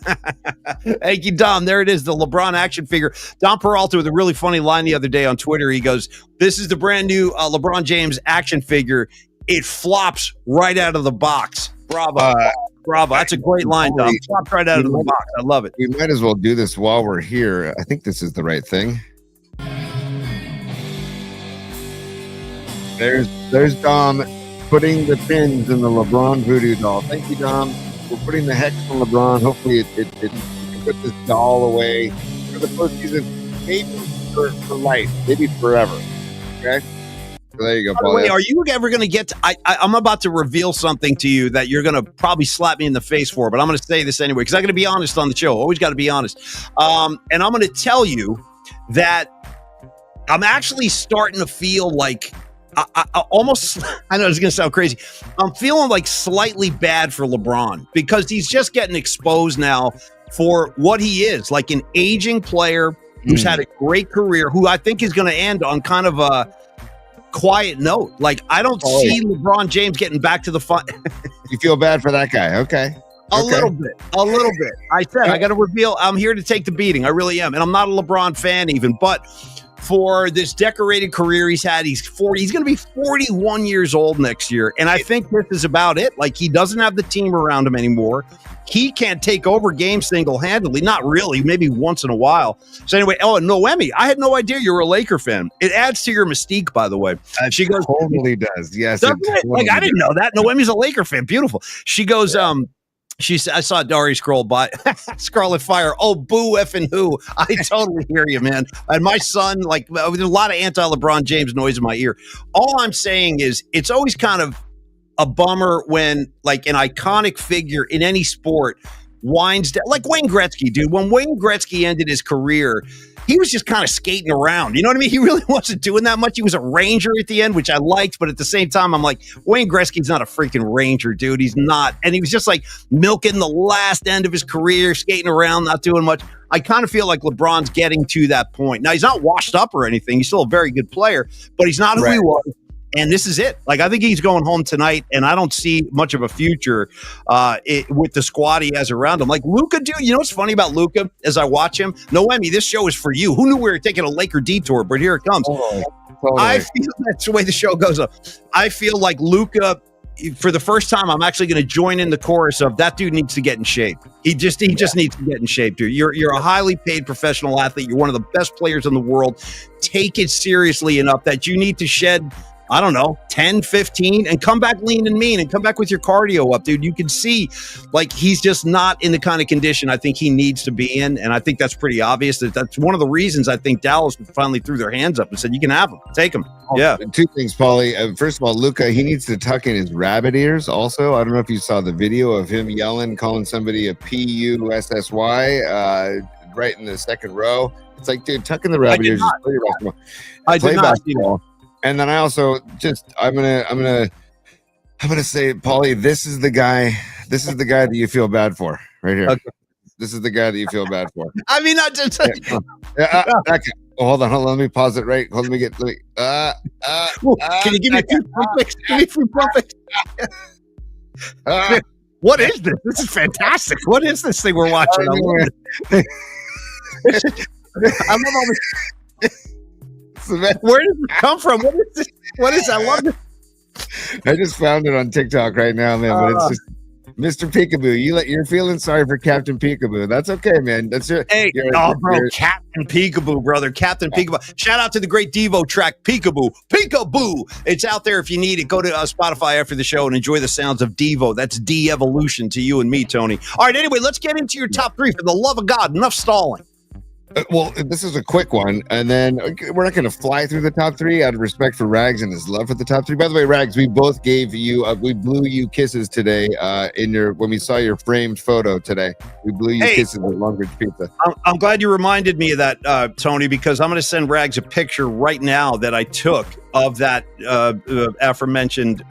Thank you, Dom. There it is, the LeBron action figure. Dom Peralta with a really funny line the other day on Twitter. He goes, "This is the brand new LeBron James action figure. It flops right out of the box." Bravo. Bravo. That's a great line, Dom. Flops right out of the box. I love it. We might as well do this while we're here. I think this is the right thing. There's Dom putting the pins in the LeBron voodoo doll. Thank you, Dom. We're putting the hex on LeBron. Hopefully it can put this doll away for the postseason, maybe for life, maybe forever. Okay? So there you go, Paul. Wait, are you ever going to get to, I'm about to reveal something to you that you're going to probably slap me in the face for, but I'm going to say this anyway because I'm going to be honest on the show. Always got to be honest. And I'm going to tell you that I'm actually starting to feel like I almost, I know it's going to sound crazy. I'm feeling like slightly bad for LeBron because he's just getting exposed now for what he is, like an aging player who's had a great career, who I think is going to end on kind of a quiet note. Like, I don't see LeBron James getting back to the fun. You feel bad for that guy. Okay. A little bit. I said, I got to reveal, I'm here to take the beating. I really am. And I'm not a LeBron fan even, but for this decorated career he's had, he's going to be 41 years old next year. And I think this is about it. Like, he doesn't have the team around him anymore. He can't take over games single-handedly. Not really, maybe once in a while. So anyway, and Noemi, I had no idea you were a Laker fan. It adds to your mystique, by the way. She goes, totally does. Yes. Totally like, I didn't know that. Noemi's a Laker fan. Beautiful. She goes, she said, I saw Dari scroll by. Scarlet Fire. Oh, boo effing who. I totally hear you, man. And my son, like, there's a lot of anti-LeBron James noise in my ear. All I'm saying is it's always kind of a bummer when, like, an iconic figure in any sport winds down. Like Wayne Gretzky, dude. When Wayne Gretzky ended his career, he was just kind of skating around. You know what I mean? He really wasn't doing that much. He was a Ranger at the end, which I liked. But at the same time, I'm like, Wayne Gretzky's not a freaking Ranger, dude. He's not. And he was just like milking the last end of his career, skating around, not doing much. I kind of feel like LeBron's getting to that point. Now, he's not washed up or anything. He's still a very good player, but he's not who he was. And this is it. Like, I think he's going home tonight, and I don't see much of a future with the squad he has around him. Like Luka, dude, you know what's funny about Luka as I watch him? Noemi, this show is for you. Who knew we were taking a Laker detour? But here it comes. Totally. I feel that's the way the show goes up. I feel like Luka, for the first time, I'm actually going to join in the chorus of that dude needs to get in shape. He just needs to get in shape, dude. You're a highly paid professional athlete. You're one of the best players in the world. Take it seriously enough that you need to shed, I don't know, 10, 15, and come back lean and mean and come back with your cardio up, dude. You can see, like, he's just not in the kind of condition I think he needs to be in. And I think that's pretty obvious. That's one of the reasons I think Dallas finally threw their hands up and said, you can have him. Take him. Yeah. Two things, Paulie. First of all, Luka, he needs to tuck in his rabbit ears also. I don't know if you saw the video of him yelling, calling somebody a P-U-S-S-Y right in the second row. It's like, dude, tuck in the rabbit ears. Just play your basketball. I did not see that. And then I also I'm gonna say, Paulie, this is the guy that you feel bad for right here. Okay. This is the guy that you feel bad for. I mean, not just okay. Hold on. Let me pause it. Right. Can you give me two perfects? Give me three perfects. What is this? This is fantastic. What is this thing we're watching? I love it. I love all this. Where does it come from? What is this? What is? I love it. I just found it on TikTok right now, man. But it's just Mr. Peekaboo. You're feeling sorry for Captain Peekaboo. That's okay, man. That's your. Hey, bro, Captain Peekaboo, brother, Captain Peekaboo. Shout out to the great Devo track, Peekaboo, Peekaboo. It's out there if you need it. Go to Spotify after the show and enjoy the sounds of Devo. That's de-evolution to you and me, Tony. All right, anyway, let's get into your top three. For the love of God, enough stalling. Well, this is a quick one, and then we're not going to fly through the top three out of respect for Rags and his love for the top three. By the way, Rags, we both gave you, we blew you kisses today when we saw your framed photo today. We blew you kisses at Longridge Pizza. I'm glad you reminded me of that, Tony, because I'm going to send Rags a picture right now that I took of that aforementioned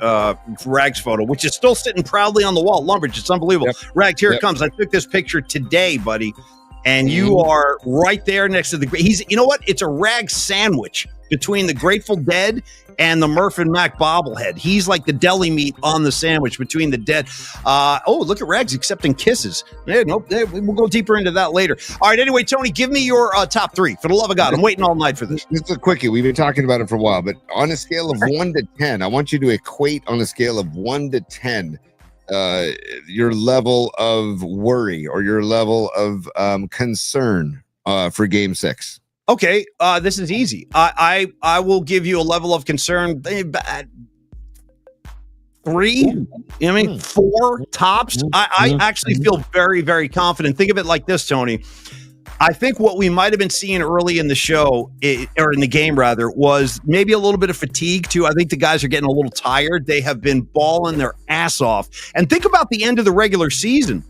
Rags photo, which is still sitting proudly on the wall. Lumbridge, it's unbelievable. Yep. Rags, here it comes. I took this picture today, buddy. And you are right there next to you know what? It's a rag sandwich between the Grateful Dead and the Murph and Mac bobblehead. He's like the deli meat on the sandwich between the dead. Look at Rags accepting kisses. We'll go deeper into that later. All right, anyway, Tony, give me your top three. For the love of God, I'm waiting all night for this. This is a quickie. We've been talking about it for a while, but on a scale of 1 to 10, I want you to equate on a scale of 1 to 10 your level of worry or your level of concern for Game 6. Okay, this is easy. I will give you a level of concern. 3. I mean, 4 tops. I actually feel very, very confident. Think of it like this, Tony. I think what we might have been seeing early in the show, or in the game rather, was maybe a little bit of fatigue too. I think the guys are getting a little tired. They have been balling their ass off. And think about the end of the regular season.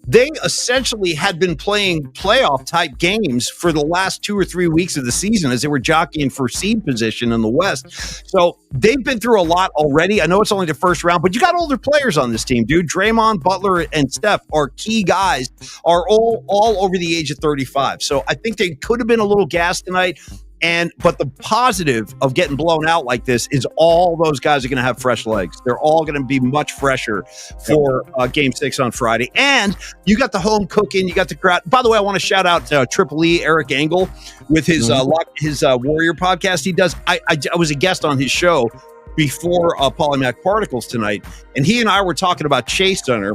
They essentially had been playing playoff type games for the last 2 or 3 weeks of the season as they were jockeying for seed position in the West. So they've been through a lot already. I know it's only the first round, but you got older players on this team, dude. Draymond, Butler, and Steph are key guys, are all over the age of 35. So I think they could have been a little gassed tonight. But the positive of getting blown out like this is all those guys are going to have fresh legs. They're all going to be much fresher for Game 6 on Friday. And you got the home cooking. You got the crowd. By the way, I want to shout out Triple E, Eric Engel, with his Warrior podcast he does. I was a guest on his show before Polymath Particles tonight, and he and I were talking about Chase Center.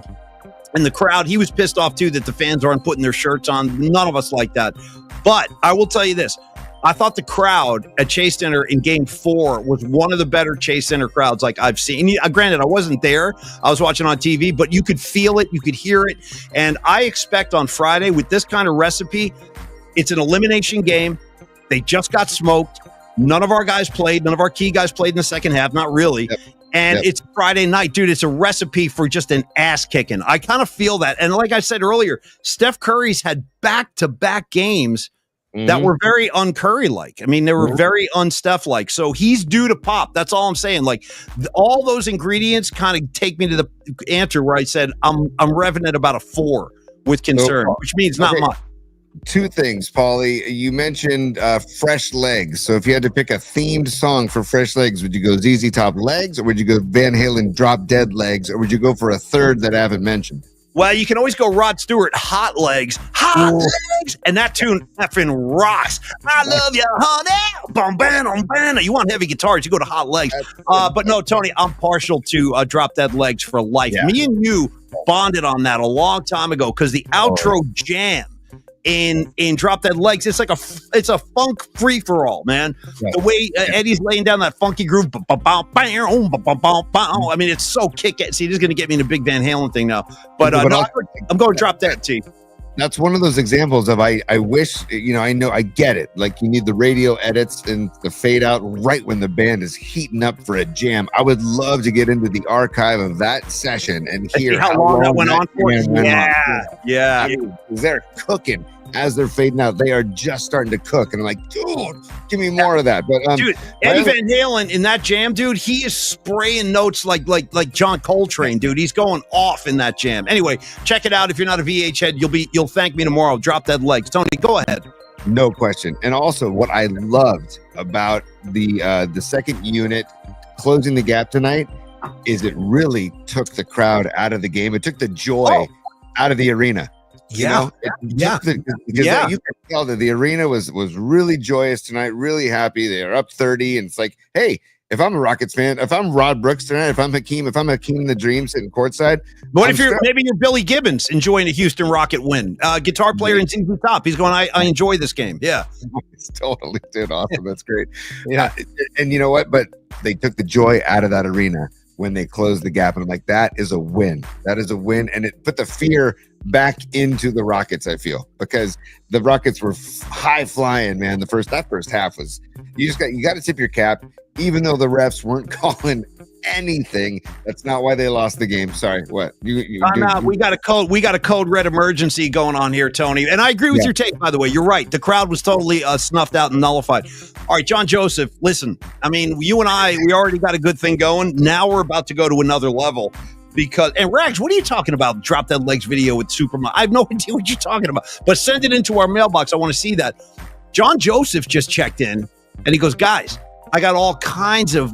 And the crowd, he was pissed off too that the fans aren't putting their shirts on. None of us like that. But I will tell you this. I thought the crowd at Chase Center in Game 4 was one of the better Chase Center crowds like I've seen. Granted, I wasn't there. I was watching on TV, but you could feel it. You could hear it. And I expect on Friday with this kind of recipe, it's an elimination game. They just got smoked. None of our guys played. None of our key guys played in the second half. Not really. Yep. And it's Friday night, dude. It's a recipe for just an ass kicking. I kind of feel that. And like I said earlier, Steph Curry's had back-to-back games that were very un-Curry-like. I mean, they were very un-Steph-like. So he's due to pop. That's all I'm saying. Like, all those ingredients kind of take me to the answer where I said I'm revving at about a 4 with concern, which means not much. 2 things, Paulie. You mentioned Fresh Legs. So if you had to pick a themed song for Fresh Legs, would you go ZZ Top Legs, or would you go Van Halen Drop Dead Legs, or would you go for a third that I haven't mentioned? Well, you can always go Rod Stewart, Hot Legs, Legs, and that tune effing rocks. I love you, honey. Bum, bam, bam. You want heavy guitars, you go to Hot Legs. But no, Tony, I'm partial to Drop Dead Legs for life. Yeah. Me and you bonded on that a long time ago because the outro jam in Drop Dead Legs, it's a funk free for all, man. Right. The way Eddie's laying down that funky groove, I mean, it's so kick-ass. See, this is going to get me in a big Van Halen thing now, but I'm going to Drop Dead. T. That's one of those examples of I wish, I know I get it. Like, you need the radio edits and the fade out right when the band is heating up for a jam. I would love to get into the archive of that session and hear how long that went on for. Yeah. They're cooking as they're fading out. They are just starting to cook, and I'm like, dude, give me more of that. But dude, Eddie Van Halen in that jam, dude, he is spraying notes like John Coltrane, dude. He's going off in that jam. Anyway, check it out. If you're not a VH head, you'll thank me tomorrow. Drop Dead Legs. Tony, go ahead. No question. And also, what I loved about the second unit closing the gap tonight, is it really took the crowd out of the game. It took the joy out of the arena. You know, you can tell that the arena was really joyous tonight, really happy. They are up 30, and it's like, hey, if I'm a Rockets fan, if I'm Rod Brooks tonight, if I'm Hakeem the Dream sitting courtodeside. What if maybe you're Billy Gibbons enjoying a Houston Rocket win? Guitar player in ZZ Top. He's going, I enjoy this game. Yeah. It's totally, dude. Awesome. That's great. Yeah. And you know what? But they took the joy out of that arena when they closed the gap. And I'm like, that is a win. That is a win. And it put the fear back into the Rockets, I feel, because the Rockets were high flying, man. That first half was, you got to tip your cap, even though the refs weren't calling anything. That's not why they lost the game. Sorry, what? We got a code red emergency going on here, Tony. And I agree with your take, by the way. You're right. The crowd was totally snuffed out and nullified. All right, John Joseph, listen, I mean, you and I, we already got a good thing going. Now we're about to go to another level. And Rags, what are you talking about? Drop Dead Legs video with Superman. I have no idea what you're talking about, but send it into our mailbox. I want to see that. John Joseph just checked in and he goes, guys, I got all kinds of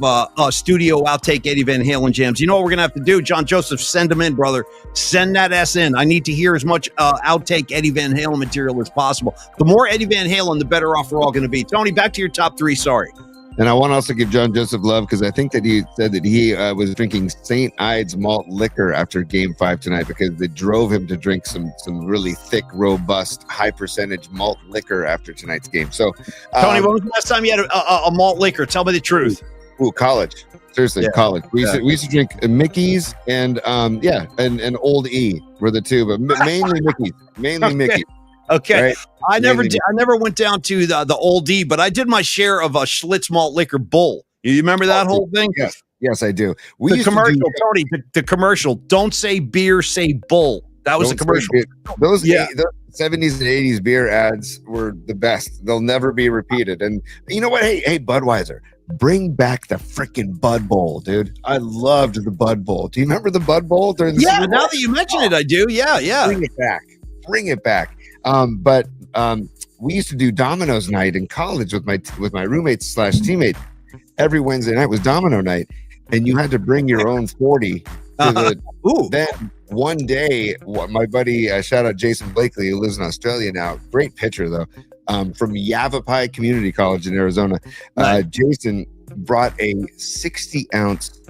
studio outtake Eddie Van Halen jams. You know what we're going to have to do? John Joseph, send them in, brother. Send that S in. I need to hear as much outtake Eddie Van Halen material as possible. The more Eddie Van Halen, the better off we're all going to be. Tony, back to your top three. Sorry. And I want to also give John Joseph love because I think that he said that he was drinking St. Ides malt liquor after Game 5 tonight because they drove him to drink some really thick, robust, high percentage malt liquor after tonight's game. So, Tony, when was the last time you had a malt liquor? Tell me the truth. College. Seriously, college. We used to drink Mickey's and and Old E were the two, but mainly Mickey's. Mickey's. Okay, right? I never went down to the Old D, but I did my share of a Schlitz malt liquor Bull. You remember that whole thing? Yes, I do. The commercial, Tony. The commercial. Don't say beer, say Bull. That was the commercial. Those 70s and 80s beer ads were the best. They'll never be repeated. And you know what? Hey, Budweiser, bring back the freaking Bud Bowl, dude. I loved the Bud Bowl. Do you remember the Bud Bowl during the Super Bowl? Now that you mention it, I do. Yeah. Bring it back. But we used to do Domino's night in college with my roommates / teammates. Every Wednesday night was Domino night, and you had to bring your own 40 to the. Then one day, my buddy, shout out Jason Blakely, who lives in Australia now. Great pitcher though, from Yavapai Community College in Arizona. Jason brought a 60-ounce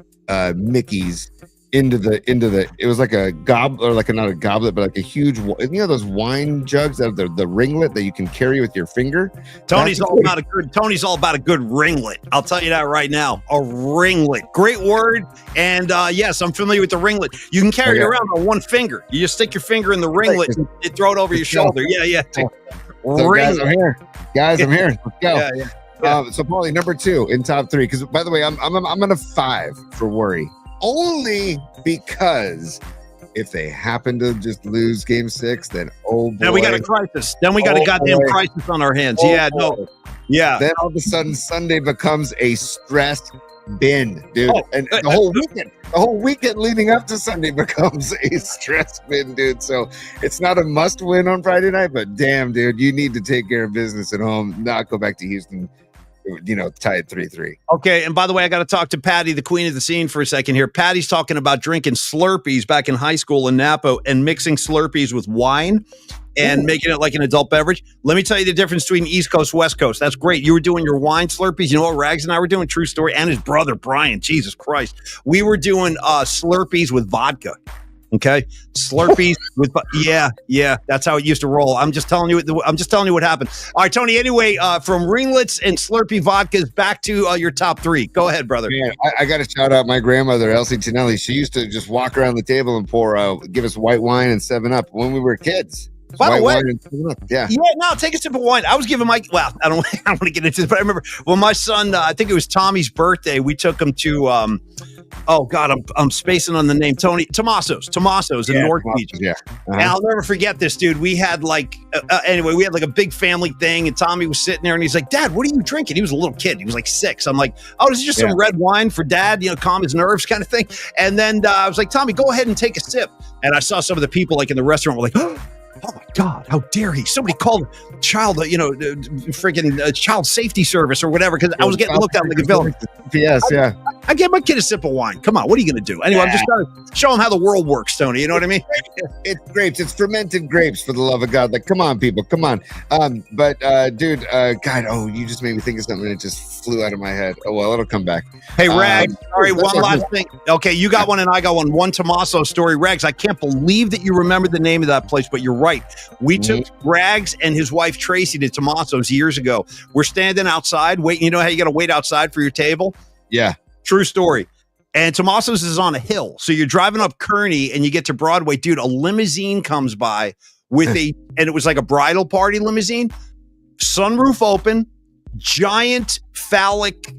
Mickey's into the it was like a goblet, or like not a goblet, but like a huge, those wine jugs that are the ringlet that you can carry with your finger. Tony's all about a good ringlet. I'll tell you that right now. A ringlet. Great word. And yes, I'm familiar with the ringlet. You can carry it around on one finger. You just stick your finger in the ringlet and throw it over your shoulder. Yeah. So guys, I'm here. I'm here. Let's go. Yeah. So Paulie, number 2 in top 3, because by the way, I'm on a 5 for worry. Only because if they happen to just lose Game 6, then boy. Then we got a crisis. Then we got a goddamn crisis on our hands. Then all of a sudden Sunday becomes a stress bin, dude. And the whole weekend leading up to Sunday becomes a stress bin, dude. So it's not a must win on Friday night, but damn, dude, you need to take care of business at home, not go back to Houston, tied 3-3. Okay, and by the way, I got to talk to Patty, the queen of the scene, for a second here. Patty's talking about drinking Slurpees back in high school in Napa and mixing Slurpees with wine and making it like an adult beverage. Let me tell you the difference between East Coast, West Coast. That's great. You were doing your wine Slurpees. You know what Rags and I were doing? True story. And his brother, Brian. Jesus Christ. We were doing Slurpees with vodka. Okay, Slurpees with that's how it used to roll. I'm just telling you what happened. All right, Tony. Anyway, from ringlets and Slurpee vodkas back to your top 3. Go ahead, brother. Man, I got to shout out my grandmother, Elsie Tinelli. She used to just walk around the table and give us white wine and 7-Up when we were kids. By the way, take a sip of wine. I was giving I don't want to get into this, but I remember when my son, I think it was Tommy's birthday, we took him to oh God, I'm spacing on the name. Tomaso's in North Beach. Yeah. And I'll never forget this, dude. We had anyway, we had like a big family thing, and Tommy was sitting there and he's like, Dad, what are you drinking? He was a little kid. He was like 6. I'm like, oh, this is just some red wine for Dad, calm his nerves kind of thing. And then I was like, Tommy, go ahead and take a sip. And I saw some of the people like in the restaurant were like, oh, Oh my God! How dare he? Somebody called child, freaking child safety service or whatever because I was getting looked at like a villain. Yes, yeah. I gave my kid a sip of wine. Come on, what are you going to do? Anyway, I'm just trying to show him how the world works, Tony. You know what I mean? It's grapes. It's fermented grapes, for the love of God. Like, come on, people, come on. Dude, God, you just made me think of something and it just flew out of my head. Oh, well, it'll come back. Hey, Rags, sorry, one last thing. Okay, you got one and I got one. One Tommaso story. Rags, I can't believe that you remember the name of that place, but you're right. We took Rags and his wife, Tracy, to Tommaso's years ago. We're standing outside waiting. You know how you got to wait outside for your table? Yeah. True story. And Tommaso's is on a hill. So you're driving up Kearney and you get to Broadway. Dude, a limousine comes by with and it was like a bridal party limousine. Sunroof open, giant phallic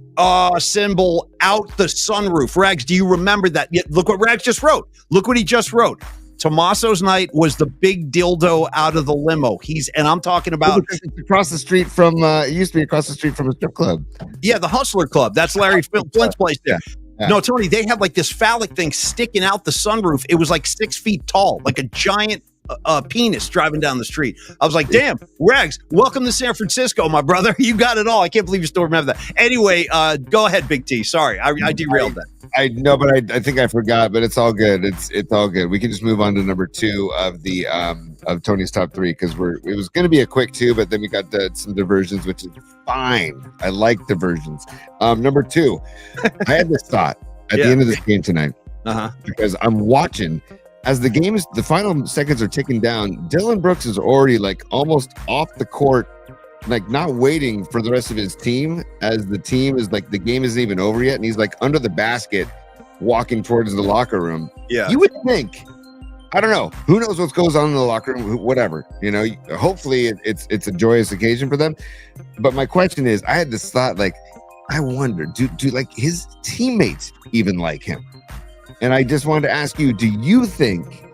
symbol out the sunroof. Rags, do you remember that? Yeah, look what Rags just wrote. Look what he just wrote. Tommaso's night was the big dildo out of the limo. And I'm talking about across the street from it used to be across the street from a strip club. Yeah, the Hustler Club. That's Larry Flint's place there. Yeah. No, Tony, they had like this phallic thing sticking out the sunroof. It was like 6 feet tall, like a giant penis driving down the street. I was like, damn, Rags, welcome to San Francisco, my brother. You got it all. I can't believe you still remember that. Anyway, go ahead, Big T. Sorry, I derailed that. I know, but I think I forgot, but it's all good. It's all good. We can just move on to number 2 of the of Tony's top 3 because it was going to be a quick 2, but then we got some diversions, which is fine. I like diversions. Number 2, I had this thought at the end of this game tonight because I'm watching as the final seconds are ticking down. Dylan Brooks is already like almost off the court, like not waiting for the rest of his team as the team is like the game isn't even over yet, and he's like under the basket walking towards the locker room. Yeah, you would think, I don't know, who knows what goes on in the locker room, whatever, hopefully it's a joyous occasion for them. But my question is, I had this thought, like, I wonder, do like his teammates even like him? And I just wanted to ask you, do you think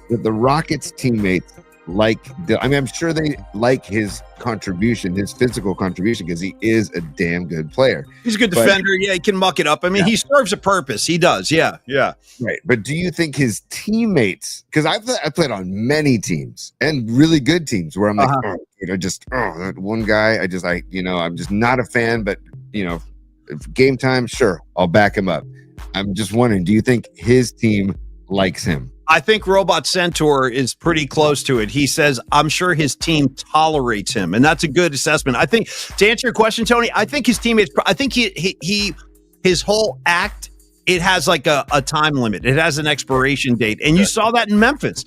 that the Rockets teammates I'm sure they like his contribution, his physical contribution, because he is a damn good player. He's a good defender. Yeah, he can muck it up. I mean, he serves a purpose. He does. Yeah. Right. But do you think his teammates, because I played on many teams and really good teams where I'm like, that one guy, I'm just not a fan, but if game time, sure, I'll back him up. I'm just wondering, do you think his team likes him? I think Robot Centaur is pretty close to it. He says, I'm sure his team tolerates him. And that's a good assessment. I think, to answer your question, Tony, I think his teammates, I think his whole act, it has like a time limit. It has an expiration date. And you saw that in Memphis.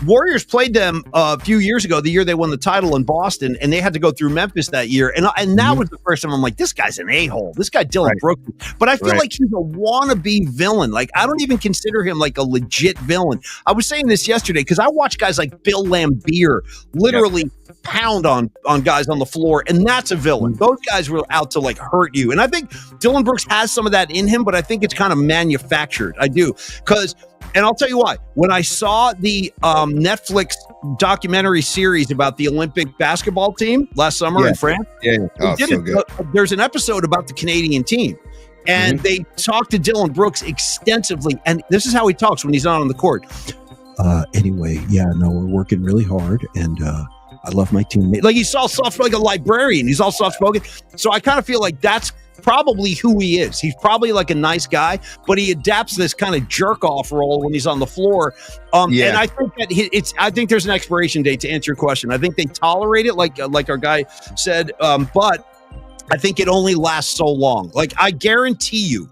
Warriors played them a few years ago, the year they won the title in Boston, and they had to go through Memphis that year. And that was the first time I'm like, this guy's an a-hole. This guy, Dylan Brooks. But I feel like he's a wannabe villain. Like, I don't even consider him like a legit villain. I was saying this yesterday because I watch guys like Bill Laimbeer literally pound on guys on the floor, and that's a villain. Those guys were out to like hurt you. And I think Dylan Brooks has some of that in him, but I think it's kind of manufactured. I do. And I'll tell you why. When I saw the Netflix documentary series about the Olympic basketball team last summer in France, there's an episode about the Canadian team. And they talked to Dylan Brooks extensively. And this is how he talks when he's not on the court. Anyway, we're working really hard. And I love my teammate. Like, he's all soft, like a librarian. He's all soft-spoken. So I kind of feel like that's probably who he is. He's probably like a nice guy, but he adapts this kind of jerk-off role when he's on the floor. And I think that I think there's an expiration date, to answer your question. I think they tolerate it, like our guy said, but I think it only lasts so long. Like, I guarantee you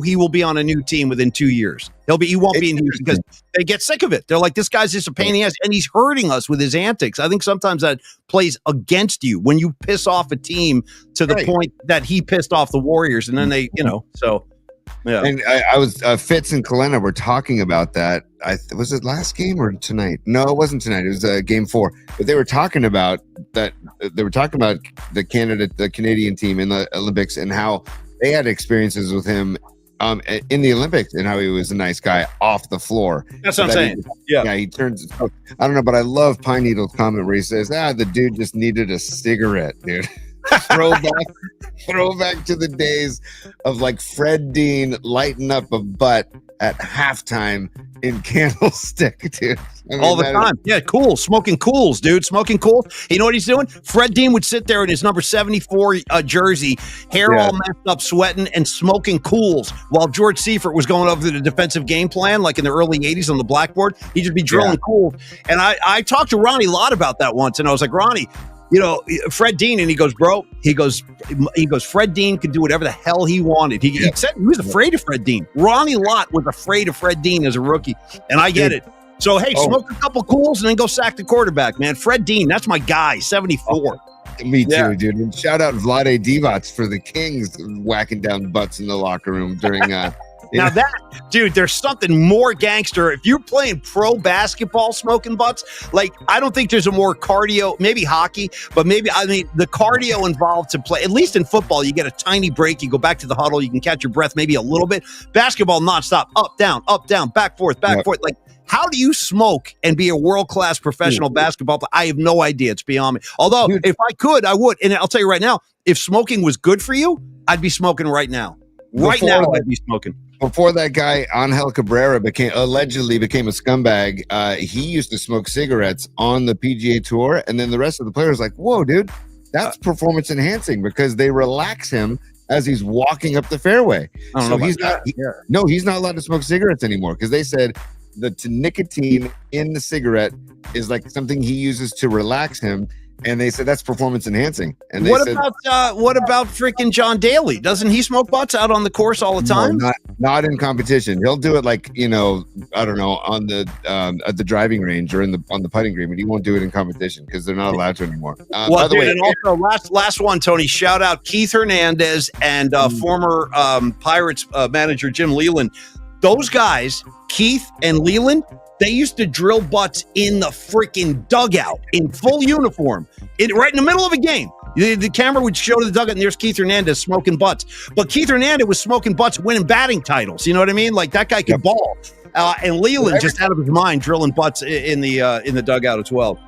he will be on a new team within 2 years. He won't be in Houston because they get sick of it. They're like, this guy's just a pain in the ass, and he's hurting us with his antics. I think sometimes that plays against you when you piss off a team to the point that he pissed off the Warriors, and then they, so. Yeah. And I was Fitz and Kalena were talking about that. Was it last game or tonight? No, it wasn't tonight. It was game 4. But they were talking about that. They were talking about the Canadian team in the Olympics and how they had experiences with him in the Olympics and how he was a nice guy off the floor. That's what I'm saying. He turns. I don't know, but I love Pine Needle's comment where he says, the dude just needed a cigarette, dude. Throwback to the days of like Fred Dean lighting up a butt at halftime in Candlestick, dude. I mean, all the time. Yeah, cool. Smoking cools, dude. Smoking cool. You know what he's doing? Fred Dean would sit there in his number 74 jersey, hair all messed up, sweating, and smoking cools while George Seifert was going over the defensive game plan, like in the early 80s on the blackboard. He'd just be drilling cools. And I talked to Ronnie Lott about that once, and I was like, Ronnie, you know, Fred Dean, and he goes, bro, he goes, Fred Dean could do whatever the hell he wanted. He said he was afraid of Fred Dean. Ronnie Lott was afraid of Fred Dean as a rookie, and I get it. So, hey, smoke a couple cools and then go sack the quarterback, man. Fred Dean, that's my guy, 74. Me too, dude. And shout out Vlade Divac for the Kings whacking down butts in the locker room during Now that, dude, there's something more gangster. If you're playing pro basketball smoking butts, like, I don't think there's a more cardio, maybe hockey, but maybe, I mean, the cardio involved to play, at least in football, you get a tiny break. You go back to the huddle. You can catch your breath maybe a little bit. Basketball, nonstop, up, down, back, forth. Like, how do you smoke and be a world-class professional basketball player? I have no idea. It's beyond me. Although, if I could, I would. And I'll tell you right now, if smoking was good for you, I'd be smoking right now. Right now, I'd be smoking. Before that guy, Angel Cabrera, allegedly became a scumbag, he used to smoke cigarettes on the PGA Tour. And then the rest of the players like, whoa, dude, that's performance enhancing because they relax him as he's walking up the fairway. So he's not, he's not allowed to smoke cigarettes anymore because they said the nicotine in the cigarette is like something he uses to relax him, and they said that's performance enhancing. And they what about freaking John Daly? Doesn't he smoke butts out on the course all the time? No, not in competition. He'll do it like, you know, I don't know, on the at the driving range or on the putting green, but he won't do it in competition because they're not allowed to anymore. By the way, and also last one, Tony. Shout out Keith Hernandez and former Pirates manager Jim Leland. Those guys, Keith and Leland, they used to drill butts in the freaking dugout in full uniform, right in the middle of a game. The camera would show to the dugout, and there's Keith Hernandez smoking butts. But Keith Hernandez was smoking butts, winning batting titles. You know what I mean? Like, that guy could ball. And Leland just out of his mind drilling butts in the dugout as well.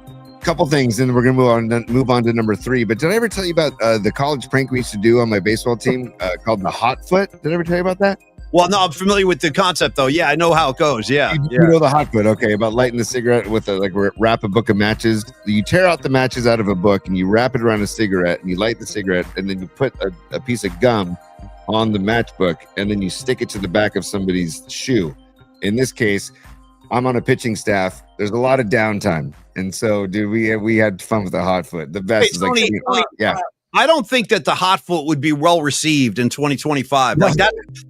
Couple things, and we're gonna move on to number 3. But did I ever tell you about the college prank we used to do on my baseball team called the hot foot? Did I ever tell you about that? Well, no, I'm familiar with the concept, though. Yeah, I know how it goes. Yeah. You know the hot foot, okay, about lighting the cigarette with wrap a book of matches. You tear out the matches out of a book and you wrap it around a cigarette and you light the cigarette and then you put a piece of gum on the matchbook and then you stick it to the back of somebody's shoe. In this case, I'm on a pitching staff. There's a lot of downtime. And so, dude, we had fun with the hot foot. The best is like, yeah. I don't think that the hot foot would be well received in 2025. Like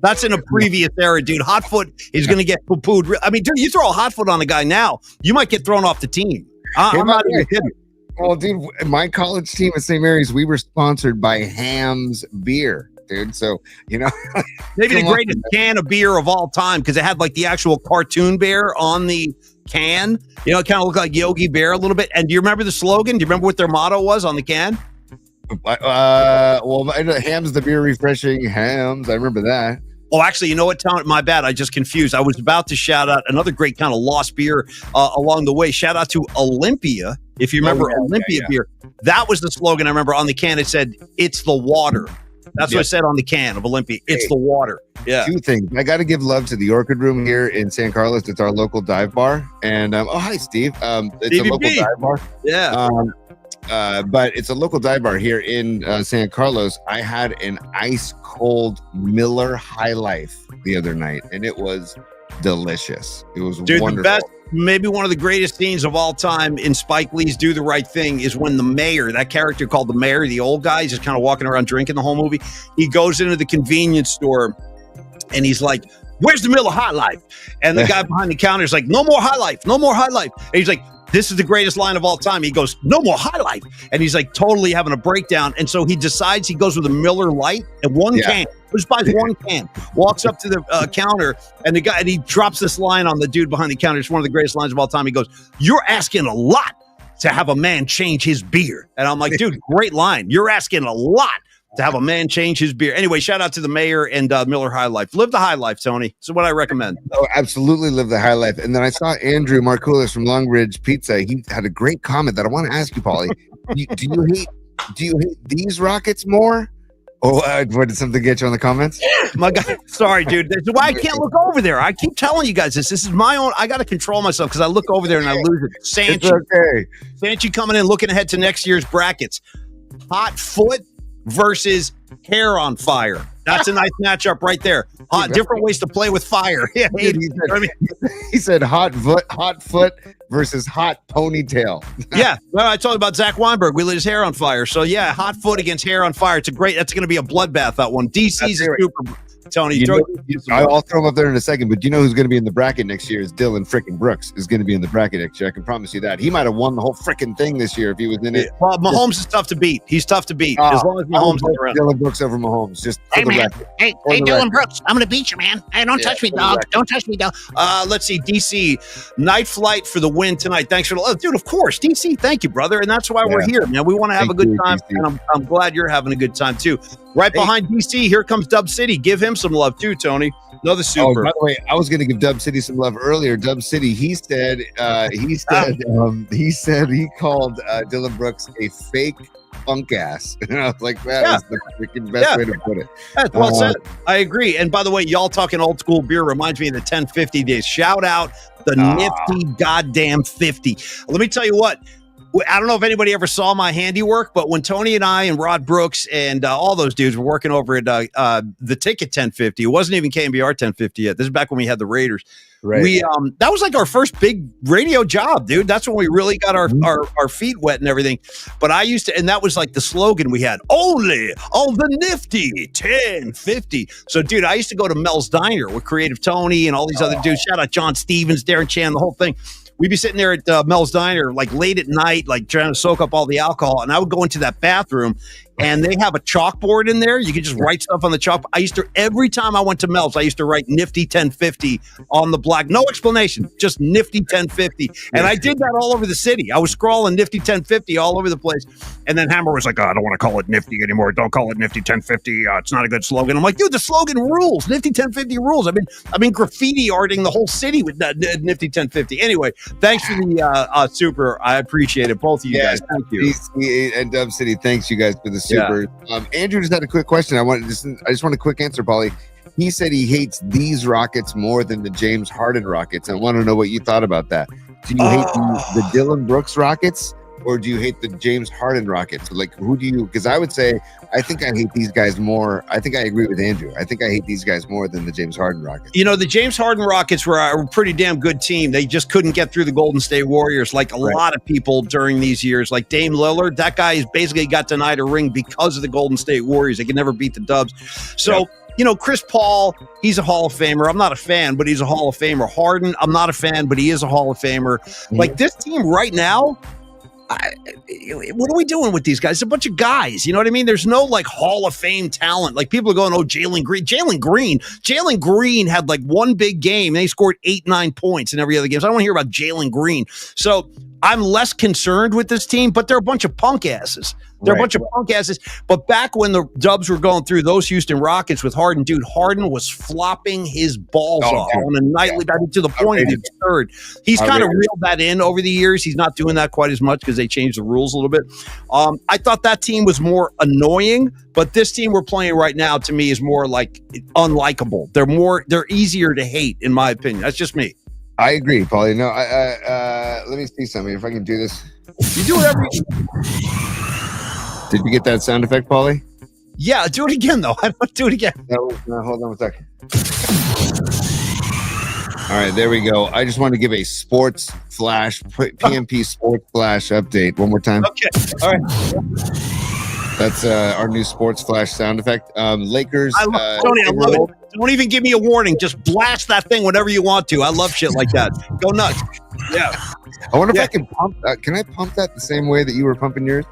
that's in a previous era, dude. Hot foot is going to get poo-pooed. I mean, dude, you throw a hot foot on a guy now, you might get thrown off the team. I'm not even kidding. Well, dude, my college team at St. Mary's, we were sponsored by Ham's Beer, dude. So, you know, maybe the greatest can of beer of all time because it had like the actual cartoon bear on the can. You know, it kind of looked like Yogi Bear a little bit. And do you remember the slogan? Do you remember what their motto was on the can? Well, Ham's the beer refreshing Hams. I remember that. Oh, actually, you know what, Tom? My bad. I just confused. I was about to shout out another great kind of lost beer along the way. Shout out to Olympia. If you remember Olympia beer, that was the slogan. I remember on the can. It said, "It's the water." That's what it said on the can of Olympia. It's the water. Yeah. 2 things. I got to give love to the Orchid Room here in San Carlos. It's our local dive bar. And hi, Steve. It's a local dive bar. Yeah. But it's a local dive bar here in San Carlos. I had an ice cold Miller High Life the other night, and it was delicious. It was wonderful. The best, maybe one of the greatest scenes of all time in Spike Lee's Do the Right Thing is when the mayor, that character called the mayor, the old guy, he's just kind of walking around drinking the whole movie. He goes into the convenience store and he's like, "Where's the Miller High Life?" And the guy behind the counter is like, "No more High Life, no more High Life." And he's like, "This is the greatest line of all time." He goes, "No more High Life." And he's like totally having a breakdown. And so he decides he goes with a Miller Lite and one can, just buys one can, walks up to the counter, and he drops this line on the dude behind the counter. It's one of the greatest lines of all time. He goes, "You're asking a lot to have a man change his beer." And I'm like, dude, great line. You're asking a lot to have a man change his beer. Anyway, shout out to the mayor and Miller High Life. Live the high life, Tony. This is what I recommend. Oh, absolutely live the high life. And then I saw Andrew Markoulis from Long Ridge Pizza. He had a great comment that I want to ask you, Paulie. Do you hate these Rockets more Oh, what did something get you on the comments? My God, sorry, dude. That's why I can't look over there. I keep telling you guys this. This is my own. I got to control myself because I look over there and I lose it. It's okay. Sanchi coming in, looking ahead to next year's brackets. Hot foot versus hair on fire. That's a nice matchup right there. Different ways to play with fire. Yeah, he said hot foot versus hot ponytail. Yeah, well, I told you about Zach Weinberg. We lit his hair on fire. So yeah, hot foot against hair on fire. That's going to be a bloodbath. That one. DC's a super. Tony, I'll throw him up there in a second, but do you know who's going to be in the bracket next year? Is Dylan frickin' Brooks is going to be in the bracket next year. I can promise you that. He might have won the whole frickin' thing this year if he was in it. Well, Mahomes is tough to beat. He's tough to beat as long as Mahomes is around. Dylan Brooks over Mahomes. Just hey, man. Hey, Dylan Brooks. I'm going to beat you, man. Hey, don't touch me, dog. Don't touch me, dog. Let's see, DC, Night Flight for the win tonight. Thanks for the love. Dude, of course, DC, thank you, brother. And that's why we're here, man. We want to have a good time, and I'm glad you're having a good time, too. Right behind DC, here comes Dub City. Give him some love, too, Tony. Another super. Oh, by the way, I was going to give Dub City some love earlier. Dub City, he said he called Dylan Brooks a fake funk ass. And I was like, that was the freaking best way to put it. That's well said. I agree. And by the way, y'all talking old school beer reminds me of the 1050 days. Shout out the nifty goddamn 50. Let me tell you what. I don't know if anybody ever saw my handiwork, but when Tony and I and Rod Brooks and all those dudes were working over at the Ticket 1050, it wasn't even KMBR 1050 yet. This is back when we had the Raiders. Right. That was like our first big radio job, dude. That's when we really got our feet wet and everything. But I used to, and that was like the slogan we had, only on the nifty 1050. So, dude, I used to go to Mel's Diner with Creative Tony and all these other dudes. Shout out John Stevens, Darren Chan, the whole thing. We'd be sitting there at Mel's Diner, like late at night, like trying to soak up all the alcohol. And I would go into that bathroom and they have a chalkboard in there. You could just write stuff on the chalk. Every time I went to Mel's, I used to write nifty 1050 on the black. No explanation, just nifty 1050. And I did that all over the city. I was scrawling nifty 1050 all over the place. And then Hammer was like, I don't want to call it nifty anymore. Don't call it nifty 1050. It's not a good slogan. I'm like, dude, the slogan rules. Nifty 1050 rules. I've been graffiti arting the whole city with nifty 1050. Anyway, thanks for the super. I appreciate it. Both of you guys. Thank you. DC and Dub City, thanks you guys for the super. Yeah. Andrew just had a quick question. I just want a quick answer, Paulie. He said he hates these Rockets more than the James Harden Rockets. I want to know what you thought about that. Do you hate the Dylan Brooks Rockets, or do you hate the James Harden Rockets? Like, who do you? Because I would say I think I hate these guys more. I think I agree with Andrew. I think I hate these guys more than the James Harden Rockets. You know, the James Harden Rockets were a pretty damn good team. They just couldn't get through the Golden State Warriors like a lot of people during these years. Like Dame Lillard, that guy has basically got denied a ring because of the Golden State Warriors. They could never beat the Dubs. So, you know, Chris Paul, he's a Hall of Famer. I'm not a fan, but he's a Hall of Famer. Harden, I'm not a fan, but he is a Hall of Famer. Mm-hmm. Like this team right now, what are we doing with these guys? It's a bunch of guys. You know what I mean? There's no like Hall of Fame talent. Like people are going, oh, Jalen Green had like one big game and he scored 8-9 points in every other game. So I don't want to hear about Jalen Green. So I'm less concerned with this team, but they're a bunch of punk asses. They're a bunch of punk asses. But back when the Dubs were going through those Houston Rockets with Harden, dude, Harden was flopping his balls off on a nightly basis to the point of the absurd. He's kind of reeled that in over the years. He's not doing that quite as much because they changed the rules a little bit. I thought that team was more annoying, but this team we're playing right now to me is more like unlikable. They're easier to hate, in my opinion. That's just me. I agree, Paulie. No, let me see something. If I can do this. You do whatever you Did you get that sound effect, Paulie? Yeah, do it again, though. I don't do it again. No, hold on a second. All right, there we go. I just want to give a sports flash, PMP sports flash update one more time. Okay, all right. That's our new sports flash sound effect. Lakers. Tony, I love it. Don't even give me a warning. Just blast that thing whenever you want to. I love shit like that. Go nuts. Yeah. I wonder if I can pump that. Can I pump that the same way that you were pumping yours?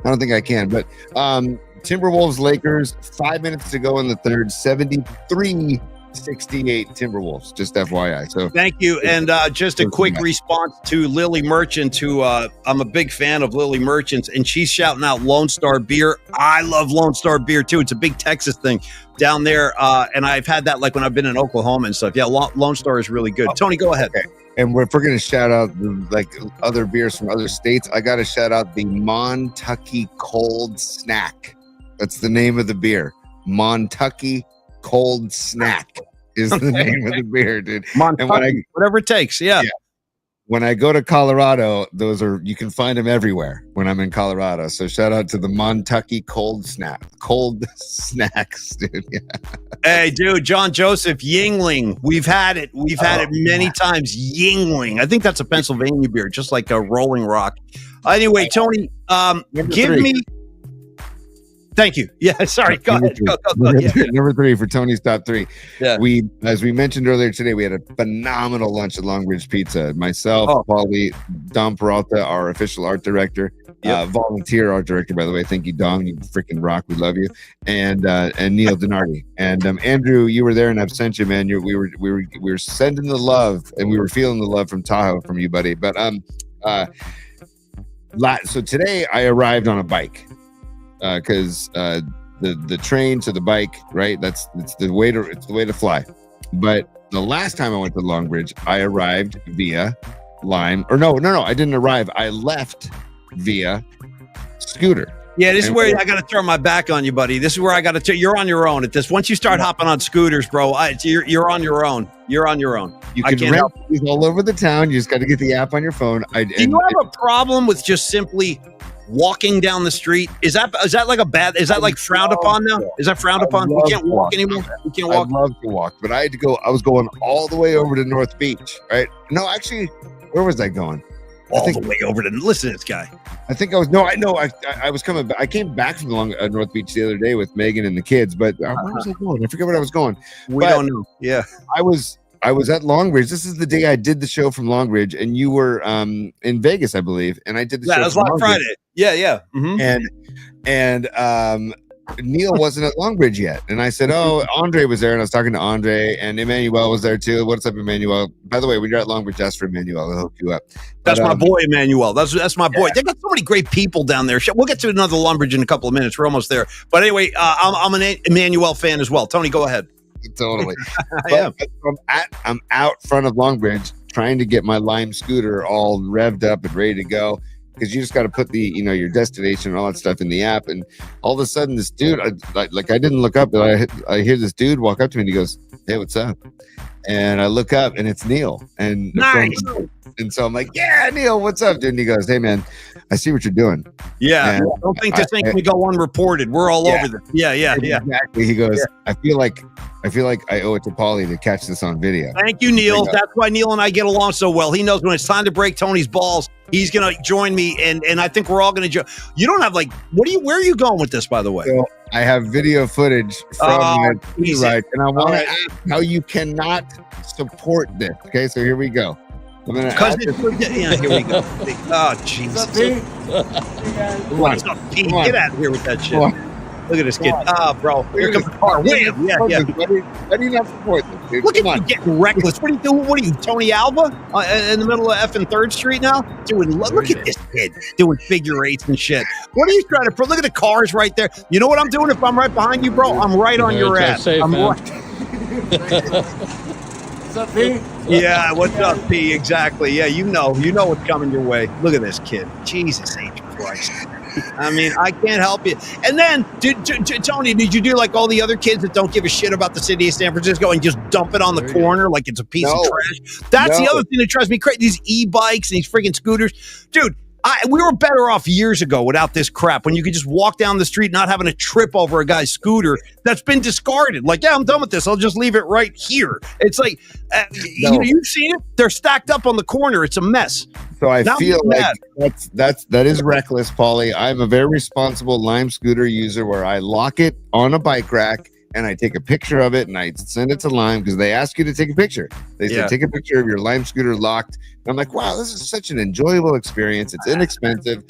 I don't think I can, but Timberwolves, Lakers, 5 minutes to go in the third, 73-68 Timberwolves, just FYI. So thank you. And just a quick response to Lily Merchant, who I'm a big fan of Lily Merchant's, and she's shouting out Lone Star beer. I love Lone Star beer too. It's a big Texas thing down there. And I've had that like when I've been in Oklahoma and stuff. Yeah, Lone Star is really good. Tony, go ahead. Okay. And if we're going to shout out like other beers from other states, I got to shout out the Montucky Cold Snack. That's the name of the beer. Montucky Cold Snack is the name of the beer, dude. Montucky, whatever it takes. Yeah. When I go to Colorado, you can find them everywhere when I'm in Colorado. So shout out to the Montucky Cold Snacks, dude. Yeah. Hey, dude, John Joseph, Yingling. We've had it many times. Yingling. I think that's a Pennsylvania beer, just like a Rolling Rock. Anyway, Tony, give me. Thank you. Yeah, sorry. Go ahead. Go. Number 3 for Tony's top 3. Yeah. As we mentioned earlier today, we had a phenomenal lunch at Long Ridge Pizza. Myself, Paulie, Dom Peralta, our official art director, volunteer art director, by the way. Thank you, Dom. You freaking rock. We love you. And Neil Denardi. And Andrew, you were there, and I've sent you, man. We were sending the love, and we were feeling the love from Tahoe from you, buddy. But so today I arrived on a bike. Because the train to the bike, right? It's the way to fly. But the last time I went to Long Ridge, I arrived via Lime. Or no, I didn't arrive. I left via scooter. Yeah, this is where I got to turn my back on you, buddy. This is where I got to tell you're on your own at this. Once you start hopping on scooters, bro, you're on your own. You're on your own. You can rent these all over the town. You just got to get the app on your phone. Do you have a problem with just simply walking down the street? Is that like is that like frowned upon now? Is that frowned upon? We can't walk anymore. We can't walk. I'd love to walk, but I had to go. I was going all the way over to North Beach, right? No, actually, where was I going? The way over to listen to this guy. I think I was. No, I know. I was coming back. I came back from North Beach the other day with Megan and the kids, but where was I going? I forget where I was going. We don't know. Yeah, I was at Long Ridge. This is the day I did the show from Long Ridge, and you were in Vegas, I believe. And I did the show. That was last Friday. Yeah. Mm-hmm. And Neil wasn't at Long Ridge yet, and I said, "Oh, Andre was there," and I was talking to Andre, and Emmanuel was there too. What's up, Emmanuel? By the way, when you're at Long Ridge, ask for Emmanuel. I'll hook you up. That's my boy, Emmanuel. That's my boy. They got so many great people down there. We'll get to another Long Ridge in a couple of minutes. We're almost there. But anyway, I'm an Emmanuel fan as well. Tony, go ahead. Totally. I'm out front of Long Ridge trying to get my Lime scooter all revved up and ready to go, because you just got to put your destination and all that stuff in the app. And all of a sudden, this dude, I didn't look up, but I hear this dude walk up to me and he goes, "Hey, what's up?" And I look up and it's Neil. And nice. And so I'm like, "Yeah, Neil, what's up, dude?" And he goes, "Hey, man, I see what you're doing." Yeah. Don't think this thing can go unreported. We're all over this. Yeah. Exactly. He goes, I feel like I owe it to Paulie to catch this on video. Thank you, Neil. That's why Neil and I get along so well. He knows when it's time to break Tony's balls, he's going to join me. And I think we're all going to join. You don't have where are you going with this, by the way? So I have video footage from my ride, and I want to ask how you cannot support this. Okay, so here we go. Because here we go. Oh, Jesus. What's up, Pete? Get out of here with that shit. Look at this kid. Bro. Here comes the car. Wham! Yeah. Why do you not support this, dude? Look at you getting reckless. What are you doing? What are you, Tony Alva? In the middle of effing 3rd Street now? Look at this kid doing figure eights and shit. What are you trying to look at the cars right there. You know what I'm doing if I'm right behind you, bro? I'm right on your ass. I'm right. What's up, P? Yeah, what's up, P? Exactly. Yeah, you know what's coming your way. Look at this kid. Jesus H. Christ. I mean, I can't help you. And then, Tony, did you do like all the other kids that don't give a shit about the city of San Francisco and just dump it on the corner like it's a piece of trash? That's the other thing that drives me crazy. These e-bikes and these freaking scooters. Dude, we were better off years ago without this crap, when you could just walk down the street not having to trip over a guy's scooter that's been discarded. Like, yeah, I'm done with this. I'll just leave it right here. It's like, you've seen it? They're stacked up on the corner. It's a mess. So I feel like that is reckless, Paulie. I'm a very responsible Lime scooter user where I lock it on a bike rack and I take a picture of it and I send it to Lime, because they ask you to take a picture. They say, take a picture of your Lime scooter locked. And I'm like, wow, this is such an enjoyable experience. It's inexpensive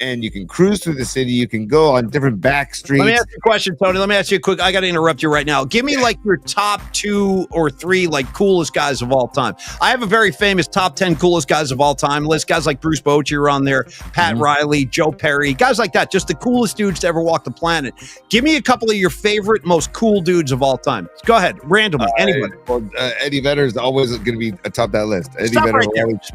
and you can cruise through the city. You can go on different back streets. Let me ask you a question, Tony. Let me ask you a quick, I got to interrupt you right now. Give me like your top 2 or 3 like coolest guys of all time. I have a very famous top 10 coolest guys of all time list. Guys like Bruce Bochy are on there, Pat Riley, Joe Perry, guys like that. Just the coolest dudes to ever walk the planet. Give me a couple of your favorite, most cool dudes of all time. Go ahead, randomly, anybody. Well, Eddie Vedder is always going to be atop that list. Eddie Stop Vedder right there. always...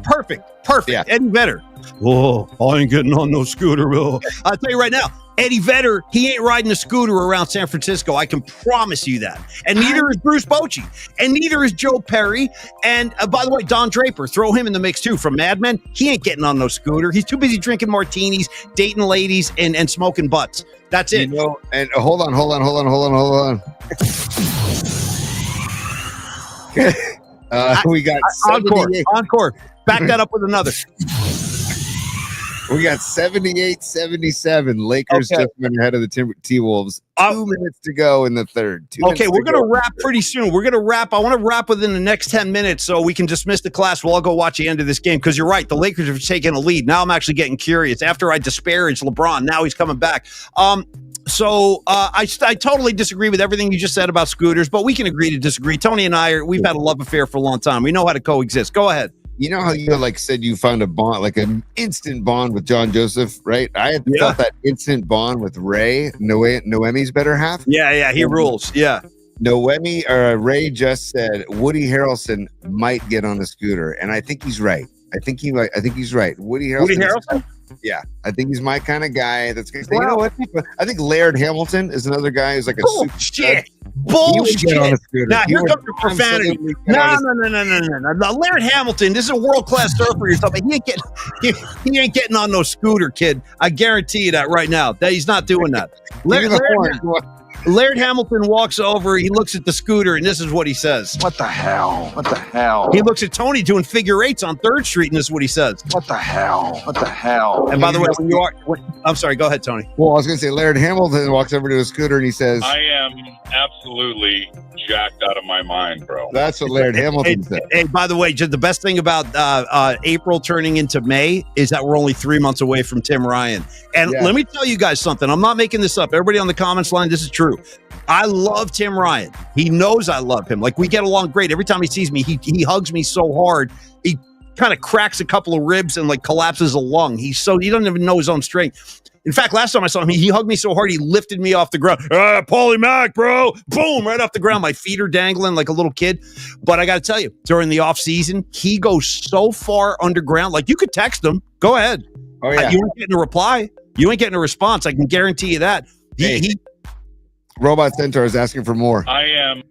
Perfect. Yeah. Eddie Vedder. Oh, I ain't getting on no scooter. Oh. I'll tell you right now, Eddie Vedder, he ain't riding a scooter around San Francisco. I can promise you that. And neither is Bruce Bochy. And neither is Joe Perry. And by the way, Don Draper, throw him in the mix too from Mad Men. He ain't getting on no scooter. He's too busy drinking martinis, dating ladies, and smoking butts. That's it. And hold on. We got encore. Back that up with another. We got 78-77. Lakers just went ahead of the T-Wolves. 2 minutes to go in the third. Okay, we're going to wrap pretty soon. We're going to wrap. I want to wrap within the next 10 minutes so we can dismiss the class. We'll all go watch the end of this game because you're right. The Lakers have taken a lead. Now I'm actually getting curious. After I disparaged LeBron, now he's coming back. So I totally disagree with everything you just said about scooters, but we can agree to disagree. Tony and we've had a love affair for a long time. We know how to coexist. Go ahead. You know how you said you found a bond, like an instant bond with John Joseph, right? I had felt that instant bond with Ray, Noemi's better half. Yeah, he rules. Yeah. Ray just said Woody Harrelson might get on a scooter, and I think he's right. I think he's right. Woody Harrelson? Yeah, I think he's my kind of guy. That's gonna say, you know what? I think Laird Hamilton is another guy who's like a bullshit. Now here comes the profanity. No. Laird Hamilton, this is a world-class surfer or something. He ain't getting on no scooter, kid. I guarantee you that right now. That he's not doing that. Laird Hamilton walks over, he looks at the scooter, and this is what he says. What the hell? He looks at Tony doing figure eights on 3rd Street, and this is what he says. What the hell? And by the way, I'm sorry, go ahead, Tony. Well, I was going to say, Laird Hamilton walks over to a scooter, and he says, I am absolutely jacked out of my mind, bro. That's what Laird Hamilton said. Hey, by the way, the best thing about April turning into May is that we're only 3 months away from Tim Ryan. And let me tell you guys something. I'm not making this up. Everybody on the comments line, this is true. I love Tim Ryan. He knows I love him. Like, we get along great. Every time he sees me, he hugs me so hard. He kind of cracks a couple of ribs and collapses a lung. He doesn't even know his own strength. In fact, last time I saw him, he hugged me so hard he lifted me off the ground. Paulie Mac, bro. Boom, right off the ground. My feet are dangling like a little kid. But I got to tell you, during the off season, he goes so far underground. Like, you could text him. Go ahead. Oh, yeah. You ain't getting a reply. You ain't getting a response. I can guarantee you that. Robot Centaur is asking for more. I am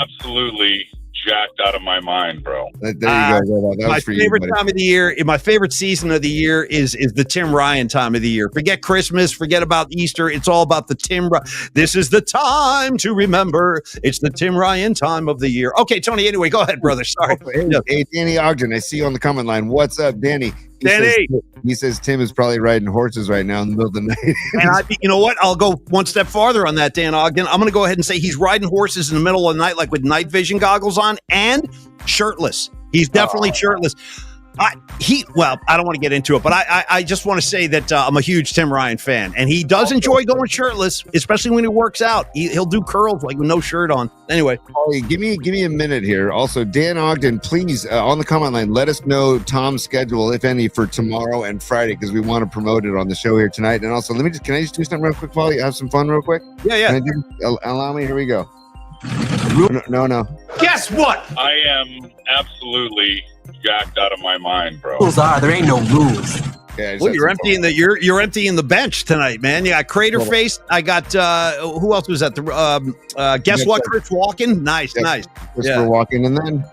absolutely jacked out of my mind, bro. There you go, Robot. That was for favorite you, time of the year, my favorite season of the year is the Tim Ryan time of the year. Forget Christmas, forget about Easter. It's all about the Tim Ryan. This is the time to remember. It's the Tim Ryan time of the year. Okay, Tony, anyway, go ahead, brother. Sorry. Hey, Danny Ogden, I see you on the comment line. What's up, Danny? He says Tim is probably riding horses right now in the middle of the night. And you know what? I'll go one step farther on that, Dan Ogden. I'm going to go ahead and say he's riding horses in the middle of the night, like with night vision goggles on and shirtless. He's definitely shirtless. I don't want to get into it, but I just want to say that I'm a huge Tim Ryan fan, and he does enjoy going shirtless, especially when he works out. He'll do curls like with no shirt on. Anyway, give me a minute here. Also, Dan Ogden, please on the comment line, let us know Tom's schedule, if any, for tomorrow and Friday, because we want to promote it on the show here tonight. And also, can I just do something real quick, Paulie? Have some fun real quick. Yeah. Allow me. Here we go. No. Guess what? I am absolutely jacked out of my mind, bro. Rules are, there ain't no rules. Yeah, well, you're emptying you're emptying the bench tonight, man. You got Crater Face. I got who else was that? Guess what? Chris Walken. Nice. Christopher Walken, and then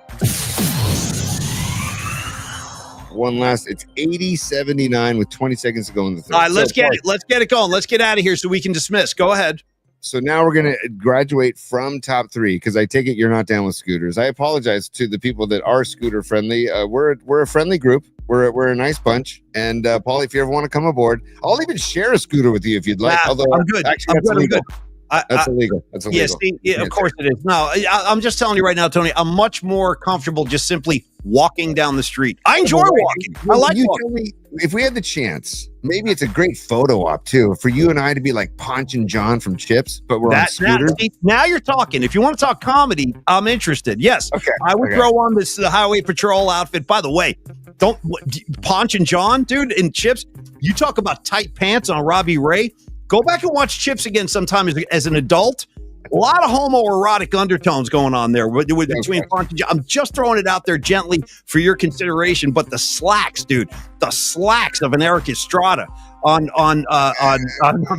one last. It's 80-79 with 20 seconds to go in the third. All right, let's get it going. Let's get out of here so we can dismiss. Go ahead. So now we're going to graduate from top three, because I take it you're not down with scooters. I apologize to the people that are scooter friendly. We're a friendly group. We're a nice bunch. And Paulie, if you ever want to come aboard, I'll even share a scooter with you if you'd like. Although I'm good. Actually, that's illegal. That's illegal. That's illegal. Yes, of course it is. No, I'm just telling you right now, Tony, I'm much more comfortable just simply walking down the street. I enjoy walking. I like walking. If we had the chance, maybe it's a great photo op too, for you and I to be like Ponch and John from Chips, but we're on scooters. Now you're talking. If you want to talk comedy, I'm interested. Yes. Okay. I would throw on this Highway Patrol outfit. By the way, Ponch and John, dude, in Chips, you talk about tight pants on Robbie Ray. Go back and watch Chips again sometime as an adult. A lot of homoerotic undertones going on there between Ponch and John. I'm just throwing it out there gently for your consideration. But the slacks, dude, the slacks of an Eric Estrada. on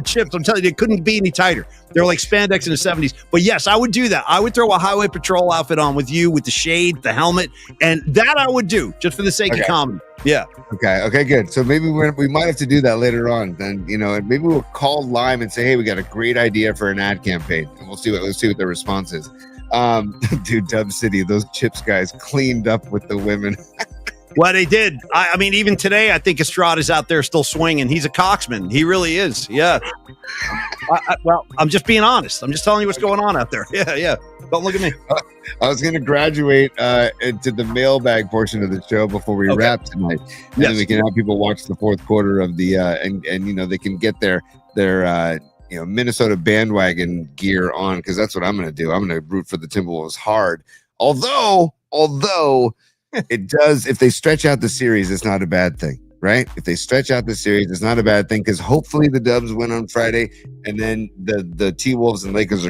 chips. I'm telling you, it couldn't be any tighter. They're like spandex in the 70s. But yes, I would do that. I would throw a highway patrol outfit on with you, with the shade, the helmet, and that I would do just for the sake of comedy. Yeah. Okay, good. So maybe we might have to do that later on. Then and maybe we'll call Lime and say, hey, we got a great idea for an ad campaign, and we'll see what the response is. Dude, Dub City, those chips guys cleaned up with the women. Well, they did. I mean, even today, I think Estrada's out there still swinging. He's a coxman. He really is. Yeah. Well, I'm just being honest. I'm just telling you what's going on out there. Yeah. Don't look at me. I was going to graduate into the mailbag portion of the show before we wrap tonight. And then we can have people watch the fourth quarter of the and they can get their Minnesota bandwagon gear on, because that's what I'm going to do. I'm going to root for the Timberwolves hard. Although it does, if they stretch out the series, it's not a bad thing, right? If they stretch out the series, it's not a bad thing, because hopefully the Dubs win on Friday, and then the T-Wolves and Lakers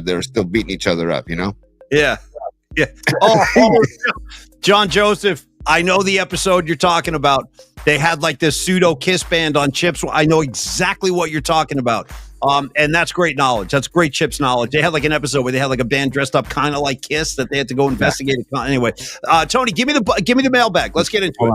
they're still beating each other up, Yeah. Oh, John Joseph, I know the episode you're talking about. They had like this pseudo kiss band on chips. I know exactly what you're talking about. And that's great knowledge. That's great chips knowledge. They had like an episode where they had like a band dressed up kind of like Kiss that they had to go investigate. Anyway, Tony, give me the mailbag. Let's get into it.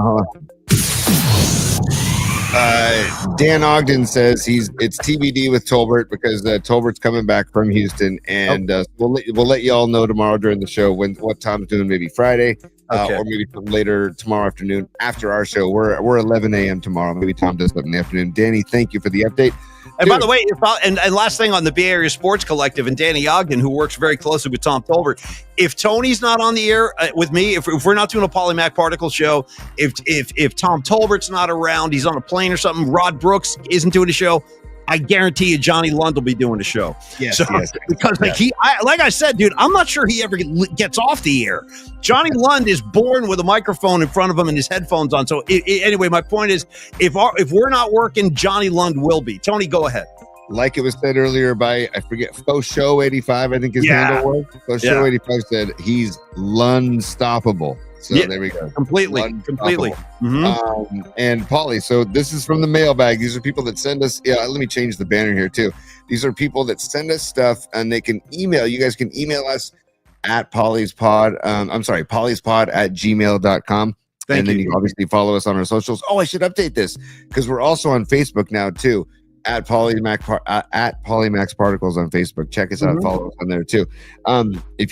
Dan Ogden says it's TBD with Tolbert, because Tolbert's coming back from Houston, and we'll let you all know tomorrow during the show what Tom's doing, maybe Friday, or maybe later tomorrow afternoon after our show. We're 11 a.m. tomorrow. Maybe Tom does something in the afternoon. Danny, thank you for the update. And by the way, and last thing on the Bay Area Sports Collective and Danny Ogden, who works very closely with Tom Tolbert, if Tony's not on the air with me, if we're not doing a Polymac Particle show, if Tom Tolbert's not around, he's on a plane or something, Rod Brooks isn't doing a show, I guarantee you Johnny Lund will be doing the show. Yes. Because like I said, dude, I'm not sure he ever gets off the air. Johnny Lund is born with a microphone in front of him and his headphones on. So anyway, my point is, if we're not working, Johnny Lund will be. Tony, go ahead. Like it was said earlier by, I forget, Faux Show 85, I think his handle was. Faux Show 85 said he's Lundstoppable. So there we go. Completely. Mm-hmm. And Paulie, so this is from the mailbag. These are people that send us. Yeah, let me change the banner here too. These are people that send us stuff, and they can email. You guys can email us at pollyspod. Pollyspod at gmail.com. And then you can obviously follow us on our socials. Oh, I should update this, because we're also on Facebook now too. At Polymax Particles on Facebook. Check us out. Follow us on there too. If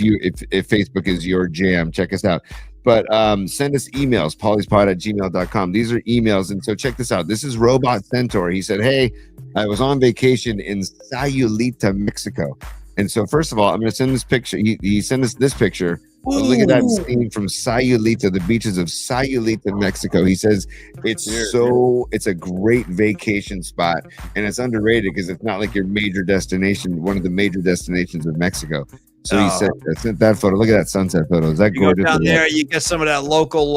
Facebook is your jam, check us out. But send us emails, pollyspod at gmail.com. These are emails. And so check this out. This is Robot Centaur. He said, hey, I was on vacation in Sayulita, Mexico. And so first of all, I'm going to send this picture. He sent us this picture. Look at that scene from Sayulita, the beaches of Sayulita, Mexico. He says it's a great vacation spot, and it's underrated because it's not like your major destination, one of the major destinations of Mexico. So he sent that photo. Look at that sunset photo. Is that gorgeous? Go down there, you get some of that local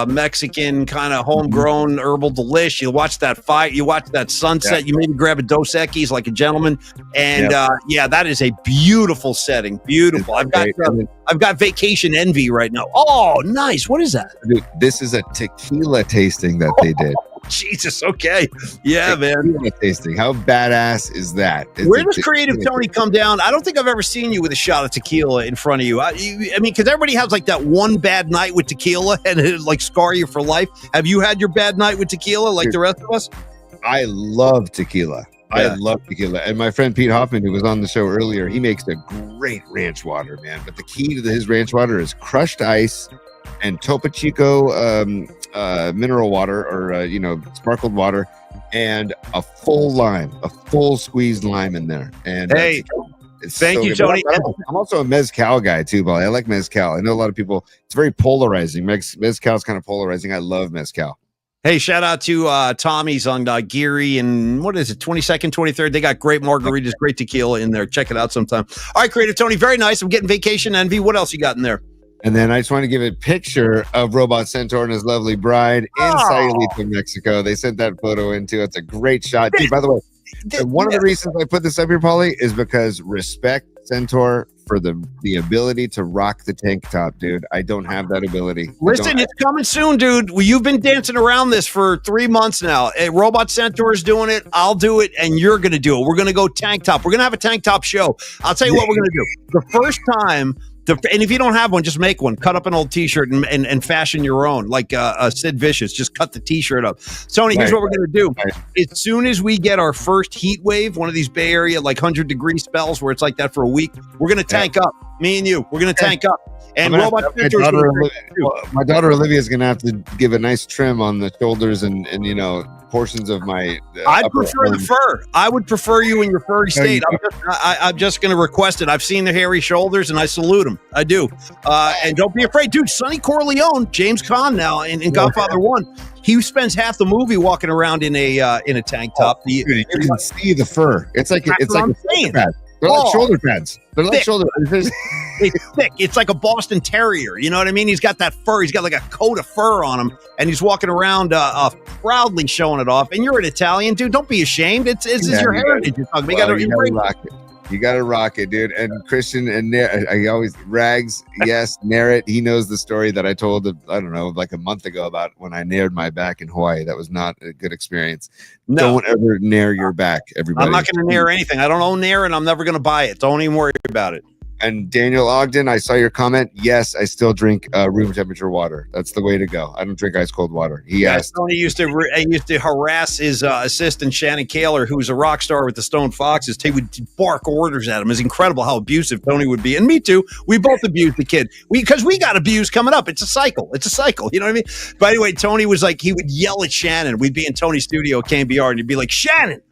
Mexican kind of homegrown herbal delish. You watch that fight. You watch that sunset. You maybe grab a Dos Equis like a gentleman. And that is a beautiful setting. Beautiful. I've got vacation envy right now. Oh, nice. What is that? Dude, this is a tequila tasting that they did. Jesus. Okay. Yeah, man. Tasting. How badass is that? Where does Creative Tony come down? I don't think I've ever seen you with a shot of tequila in front of you. I mean, because everybody has like that one bad night with tequila and it like scar you for life. Have you had your bad night with tequila like the rest of us? I love tequila. I love tequila. And my friend Pete Hoffman, who was on the show earlier, he makes a great ranch water, man. But the key to his ranch water is crushed ice and Topo Chico mineral water, or sparkled water, and a full squeezed lime in there. And thank you, Tony. I'm also a mezcal guy too, Bolly. I like mezcal. I know a lot of people. It's very polarizing. Mezcal is kind of polarizing. I love mezcal. Hey, shout out to Tommy's on Geary and what is it, 22nd, 23rd. They got great margaritas, great tequila in there. Check it out sometime. All right, Creative Tony, very nice. I'm getting vacation envy. What else you got in there? And then I just want to give a picture of Robot Centaur and his lovely bride in Sayulita, Mexico. They sent that photo in too. It's a great shot. Dude, by the way, one of the reasons I put this up here, Paulie, is because respect Centaur for the ability to rock the tank top, dude. I don't have that ability. Listen, it's coming soon, dude. Well, you've been dancing around this for 3 months now. Robot Centaur is doing it. I'll do it, and you're going to do it. We're going to go tank top. We're going to have a tank top show. I'll tell you what we're going to do. The first time, and if you don't have one, just make one. Cut up an old T-shirt and fashion your own, like Sid Vicious. Just cut the T-shirt up. Tony, here's what we're going to do. As soon as we get our first heat wave, one of these Bay Area like 100-degree spells where it's like that for a week, we're going to tank up. Me and you, we're going to tank up. And Robot my daughter Olivia is going to have to give a nice trim on the shoulders and portions of my. I'd prefer the fur. I would prefer you in your furry state. I'm just going to request it. I've seen the hairy shoulders, and I salute them. I do. And don't be afraid, dude. Sonny Corleone, James Caan now in Godfather 1. He spends half the movie walking around in a tank top. Dude, you can see the fur. It's like a shoulder pad. They're like shoulder pads. They're like shoulder pads. It's thick. It's like a Boston Terrier. You know what I mean? He's got that fur. He's got like a coat of fur on him, and he's walking around proudly showing it off. And you're an Italian, dude. Don't be ashamed. It's your heritage. You're talking. You gotta rock it. You gotta rock it, dude. And Christian and I always Rags. Yes, Narrett. He knows the story that I told. I don't know, like a month ago about when I nared my back in Hawaii. That was not a good experience. No. Don't ever nair your back, everybody. I'm not going to nair anything. I don't own nair, and I'm never going to buy it. Don't even worry about it. And Daniel Ogden, I saw your comment. Yes, I still drink room temperature water. That's the way to go. I don't drink ice cold water. He asked. Tony used to harass his assistant Shannon Kaler, who's a rock star with the Stone Foxes. He would bark orders at him. It's incredible how abusive Tony would be, and me too. We both abused the kid. Because we got abused coming up. It's a cycle. You know what I mean? But anyway, Tony was like, he would yell at Shannon. We'd be in Tony's studio at KMBR, and he'd be like, Shannon,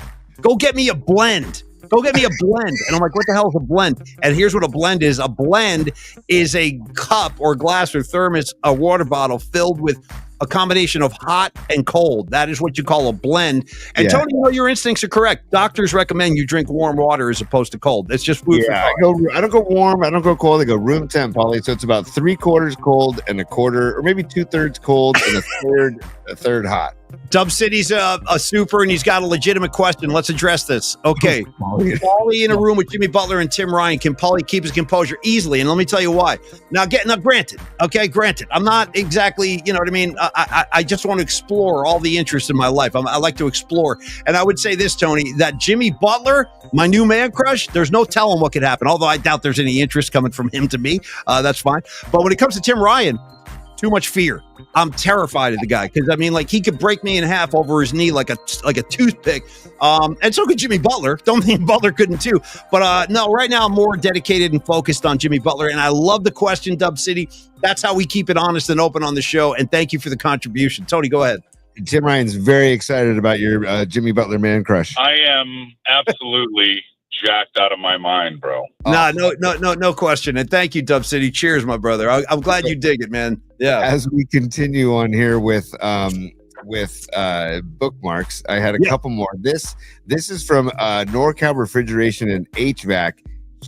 go get me a blend. Go get me a blend. And I'm like, what the hell is a blend? And here's what a blend is. A blend is a cup or glass or thermos, a water bottle filled with a combination of hot and cold. That is what you call a blend. And Tony, your instincts are correct. Doctors recommend you drink warm water as opposed to cold. It's just food for thought. I don't go warm. I don't go cold. I go room temp, Paulie. So it's about 3/4 cold and 1/4, or maybe 2/3 cold and a third hot. Dub City's a super, and he's got a legitimate question. Let's address this. Okay. Paulie in a room with Jimmy Butler and Tim Ryan. Can Paulie keep his composure easily? And let me tell you why. Now, granted, I'm not exactly, you know what I mean? I just want to explore all the interests in my life. I like to explore. And I would say this, Tony, that Jimmy Butler, my new man crush, there's no telling what could happen. Although I doubt there's any interest coming from him to me. That's fine. But when it comes to Tim Ryan, too much fear. I'm terrified of the guy because he could break me in half over his knee like a toothpick. And so could Jimmy Butler. Don't think Butler couldn't too. But no, right now I'm more dedicated and focused on Jimmy Butler. And I love the question, Dub City. That's how we keep it honest and open on the show. And thank you for the contribution. Tony, go ahead. Tim Ryan's very excited about your Jimmy Butler man crush. I am absolutely jacked out of my mind, bro. Oh. No question. And thank you, Dub City. Cheers, my brother. I'm glad you dig it, man. Yeah. As we continue on here with bookmarks, I had a couple more. This is from NorCal Refrigeration and HVAC.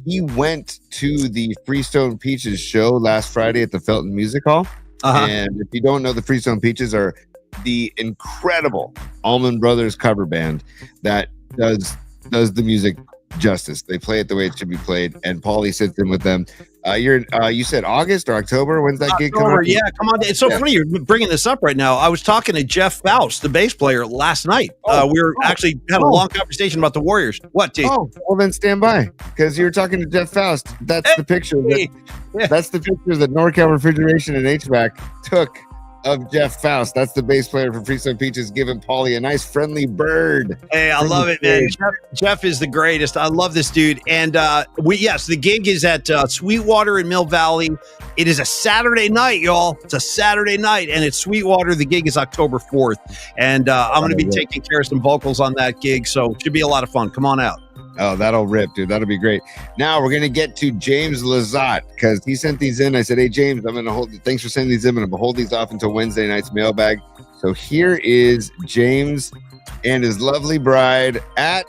He went to the Freestone Peaches show last Friday at the Felton Music Hall. And if you don't know, the Freestone Peaches are the incredible Allman Brothers cover band that does the music justice. They play it the way it should be played, and Paulie sits in with them. You said August or October? When's that gig coming? Yeah, come on. It's so funny you're bringing this up right now. I was talking to Jeff Faust, the bass player, last night. We were actually had a long conversation about the Warriors. What, T? Oh, well then stand by, because you're talking to Jeff Faust. That's the picture. That's the picture that NorCal Refrigeration and HVAC took of Jeff Faust. That's the bass player for Freestone Peaches, giving Paulie a nice friendly bird. Hey, I love it, man. Jeff is the greatest. I love this dude. And the gig is at Sweetwater in Mill Valley. It is a Saturday night, y'all. It's a Saturday night, and it's Sweetwater. The gig is October 4th. And I'm going to be taking care of some vocals on that gig, so it should be a lot of fun. Come on out. Oh, that'll rip, dude. That'll be great. Now we're going to get to James Lazat, because he sent these in. I said, hey, James, thanks for sending these in. I'm going to hold these off until Wednesday night's mailbag. So here is James and his lovely bride at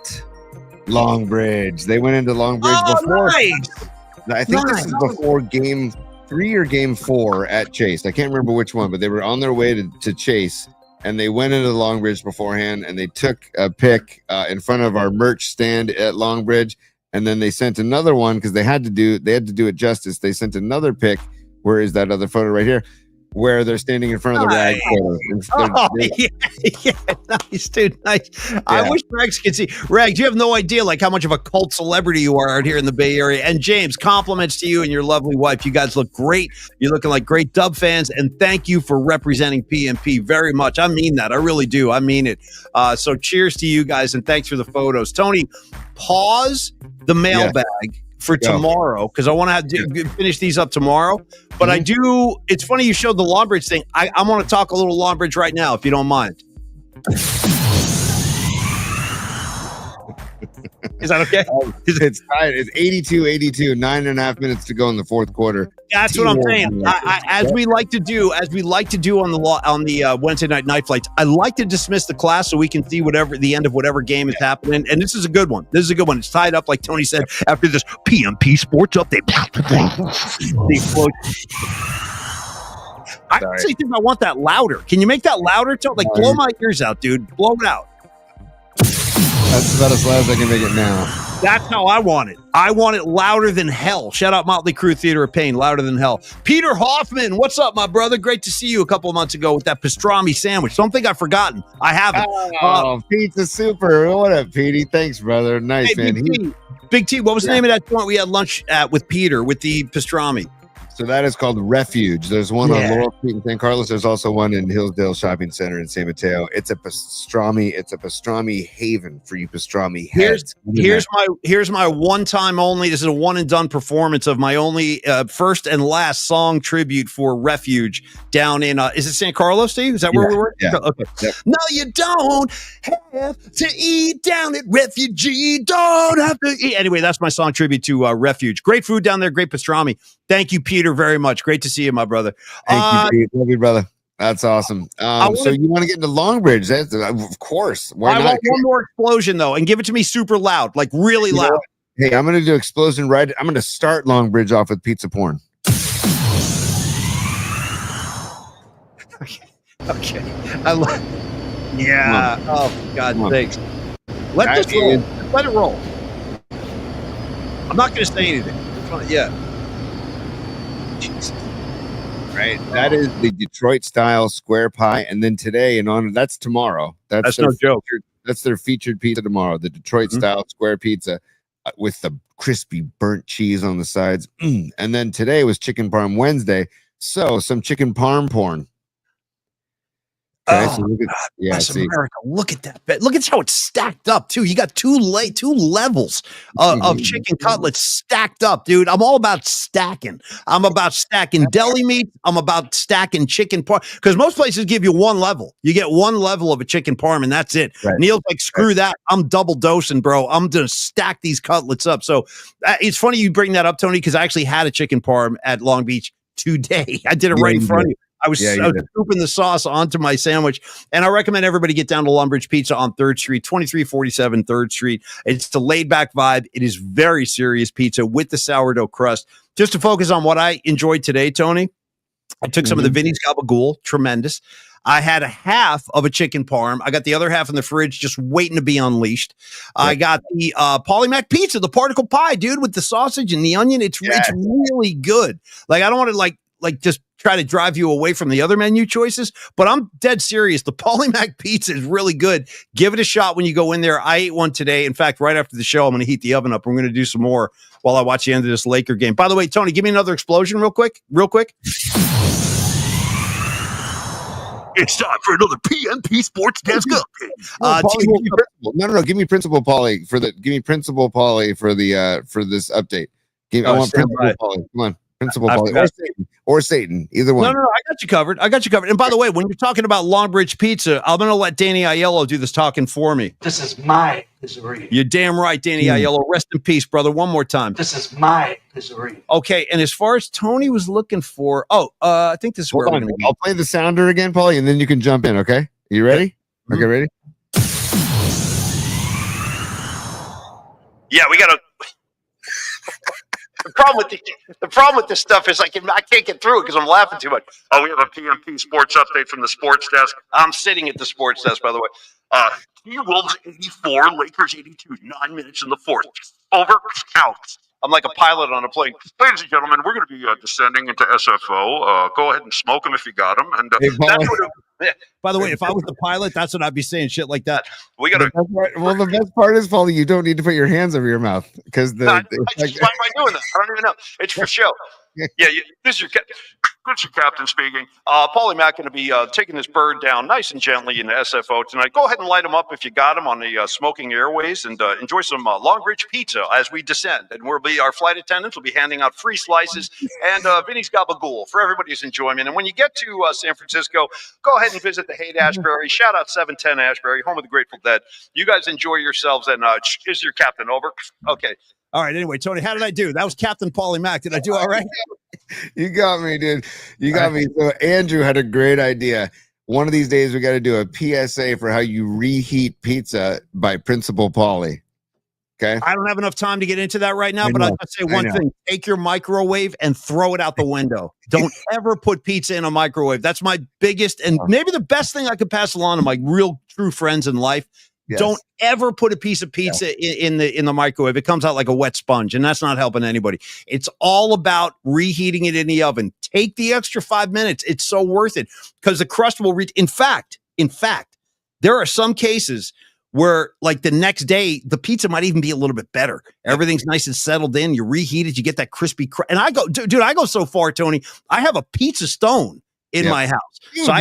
Longbridge. They went into Longbridge before. Nice. I think this is before game 3 or game 4 at Chase. I can't remember which one, but they were on their way to Chase. And they went into Longbridge beforehand, and they took a pic in front of our merch stand at Longbridge. And then they sent another one because they had to do it justice. They sent another pic. Where is that other photo right here? Where they're standing in front of the rag. Yeah, nice, dude, nice. Yeah. I wish Rags could see. Rags, you have no idea like how much of a cult celebrity you are out here in the Bay Area. And James, compliments to you and your lovely wife. You guys look great. You're looking like great Dub fans, and thank you for representing PMP very much. I mean that. I really do. I mean it. So cheers to you guys, and thanks for the photos. Tony, pause the mailbag. For tomorrow, because I want to have to finish these up tomorrow. But I do. It's funny you showed the Longbridge thing. I want to talk a little Longbridge right now, if you don't mind. Is that okay? It's tied. It's 82-82, 9.5 minutes to go in the fourth quarter. That's what I'm saying. As we like to do on the Wednesday night flights, I like to dismiss the class so we can see the end of whatever game is happening. And this is a good one. It's tied up, like Tony said, after this PMP sports update. I actually think I want that louder. Can you make that louder? Blow my ears out, dude. Blow it out. That's about as loud as I can make it now. That's how I want it. I want it louder than hell. Shout out Motley Crue Theater of Pain, louder than hell. Peter Hoffman, what's up, my brother? Great to see you a couple of months ago with that pastrami sandwich. Don't think I've forgotten. I haven't. Pizza super. What up, Petey? Thanks, brother. Nice, hey, man. Big T, what was the name of that joint we had lunch at with Peter with the pastrami? So that is called Refuge. There's one on Laurel Street in San Carlos. There's also one in Hillsdale Shopping Center in San Mateo. It's a pastrami haven for you pastrami heads. Here's my one time only. This is a one and done performance of my only first and last song tribute for Refuge down in is it San Carlos, Steve? Is that where we were? Yeah. Okay. Yep. No, you don't have to eat down at Refuge. You don't have to eat. Anyway, that's my song tribute to Refuge. Great food down there. Great pastrami. Thank you, Peter, very much. Great to see you, my brother. Thank you, Pete. Love you, brother. That's awesome. So you want to get into Longbridge? That's, of course. Why not? I want one more explosion, though, and give it to me super loud, like really loud. Hey, I'm going to do explosion right. I'm going to start Longbridge off with pizza porn. Okay. Yeah. Oh, for God's sakes. Let this roll. Let it roll. I'm not going to say anything. Yeah. Jesus. Right. That is the Detroit style square pie. And then today and on, that's tomorrow. That's no joke. That's their featured pizza tomorrow. The Detroit style square pizza with the crispy burnt cheese on the sides. And then today was chicken parm Wednesday. So some chicken parm porn. Okay, so America. Look at that. Look at how it's stacked up too. You got two levels of chicken cutlets stacked up, dude. I'm all about stacking. I'm about stacking deli meat. I'm about stacking chicken parm because most places give you one level. You get one level of a chicken parm and that's it. Right. Neil's like, screw that. I'm double dosing, bro. I'm gonna stack these cutlets up. So it's funny you bring that up, Tony, because I actually had a chicken parm at Long Beach today. I did it right in front of you. I was scooping the sauce onto my sandwich, and I recommend everybody get down to Longbridge Pizza on 3rd Street, 2347 3rd Street. It's the laid-back vibe. It is very serious pizza with the sourdough crust. Just to focus on what I enjoyed today, Tony, I took some of the Vinny's Gabagool, tremendous. I had a half of a chicken parm. I got the other half in the fridge just waiting to be unleashed. I got the Polymac pizza, the particle pie, dude, with the sausage and the onion. It's really good. Like, I don't want to like just try to drive you away from the other menu choices, but I'm dead serious. The Polymac pizza is really good. Give it a shot when you go in there. I ate one today. In fact, right after the show, I'm going to heat the oven up. We're going to do some more while I watch the end of this Laker game. By the way, Tony, give me another explosion real quick. It's time for another PMP Sports Desk update. No. Give me Principal Pauly for this update. I want Principal Pauly. Come on. Principal Pauly or Satan, either one. No, I got you covered. And by the way, when you're talking about Longbridge Pizza, I'm going to let Danny Aiello do this talking for me. This is my pizzeria. You're damn right, Danny Aiello. Rest in peace, brother. One more time. This is my pizzeria. Okay, and as far as Tony was looking for, I think this is where we're going to go. I'll play the sounder again, Pauly, and then you can jump in, okay? You ready? Mm-hmm. Okay, ready? Yeah, we got to... The problem with this stuff is I can't get through it because I'm laughing too much. Oh, we have a PMP sports update from the sports desk. I'm sitting at the sports desk, by the way. T-Wolves 84, Lakers 82, 9 minutes in the fourth. Over out. I'm like a pilot on a plane. Ladies and gentlemen, we're going to be descending into SFO. Go ahead and smoke them if you got them. And Hey, that's what by the way, if I was the pilot, that's what I'd be saying, shit like that. We got to. The best part is, Paulie, you don't need to put your hands over your mouth because why am I doing that? I don't even know. It's for show. This is your captain speaking. Paulie Mack going to be taking this bird down nice and gently in the SFO tonight. Go ahead and light him up if you got him on the smoking airways, and enjoy some Longbridge pizza as we descend. And our flight attendants will be handing out free slices and Vinny's Gabagool for everybody's enjoyment. And when you get to San Francisco, go ahead and visit the Haight-Ashbury. Shout out 710 Ashbury, home of the Grateful Dead. You guys enjoy yourselves, and is your captain over? Okay. All right. Anyway, Tony, how did I do? That was Captain Paulie Mack. Did I do all right? You got me, dude. You got me. So Andrew had a great idea. One of these days, we got to do a PSA for how you reheat pizza by Principal Paulie. Okay. I don't have enough time to get into that right now, but I'll say one thing. Take your microwave and throw it out the window. Don't ever put pizza in a microwave. That's my biggest and maybe the best thing I could pass along to my real true friends in life. Yes. Don't ever put a piece of pizza in the microwave. It comes out like a wet sponge, and that's not helping anybody. It's all about reheating it in the oven. Take the extra 5 minutes. It's so worth it because the crust will reach. In fact, there are some cases where, like the next day, the pizza might even be a little bit better. Everything's nice and settled in. You reheat it. You get that crispy crust. And I go, dude, I go so far, Tony. I have a pizza stone in my house. So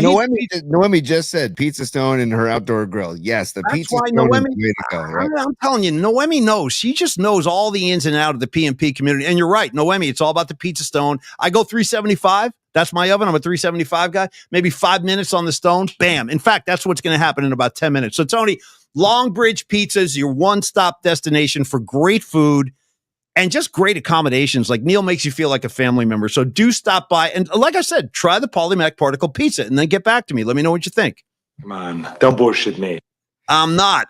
Noemi just said pizza stone in her outdoor grill. Yes, the pizza stone Noemi, is the way to go. Right? I'm telling you, Noemi knows. She just knows all the ins and outs of the PMP community. And you're right, Noemi, it's all about the pizza stone. I go 375. That's my oven. I'm a 375 guy. Maybe 5 minutes on the stone. Bam. In fact, that's what's going to happen in about 10 minutes. So, Tony, Longbridge Pizza is your one-stop destination for great food and just great accommodations. Like Neil makes you feel like a family member. So do stop by. And like I said, try the Paulie Mack Particle Pizza and then get back to me. Let me know what you think. Come on. Don't bullshit me. I'm not.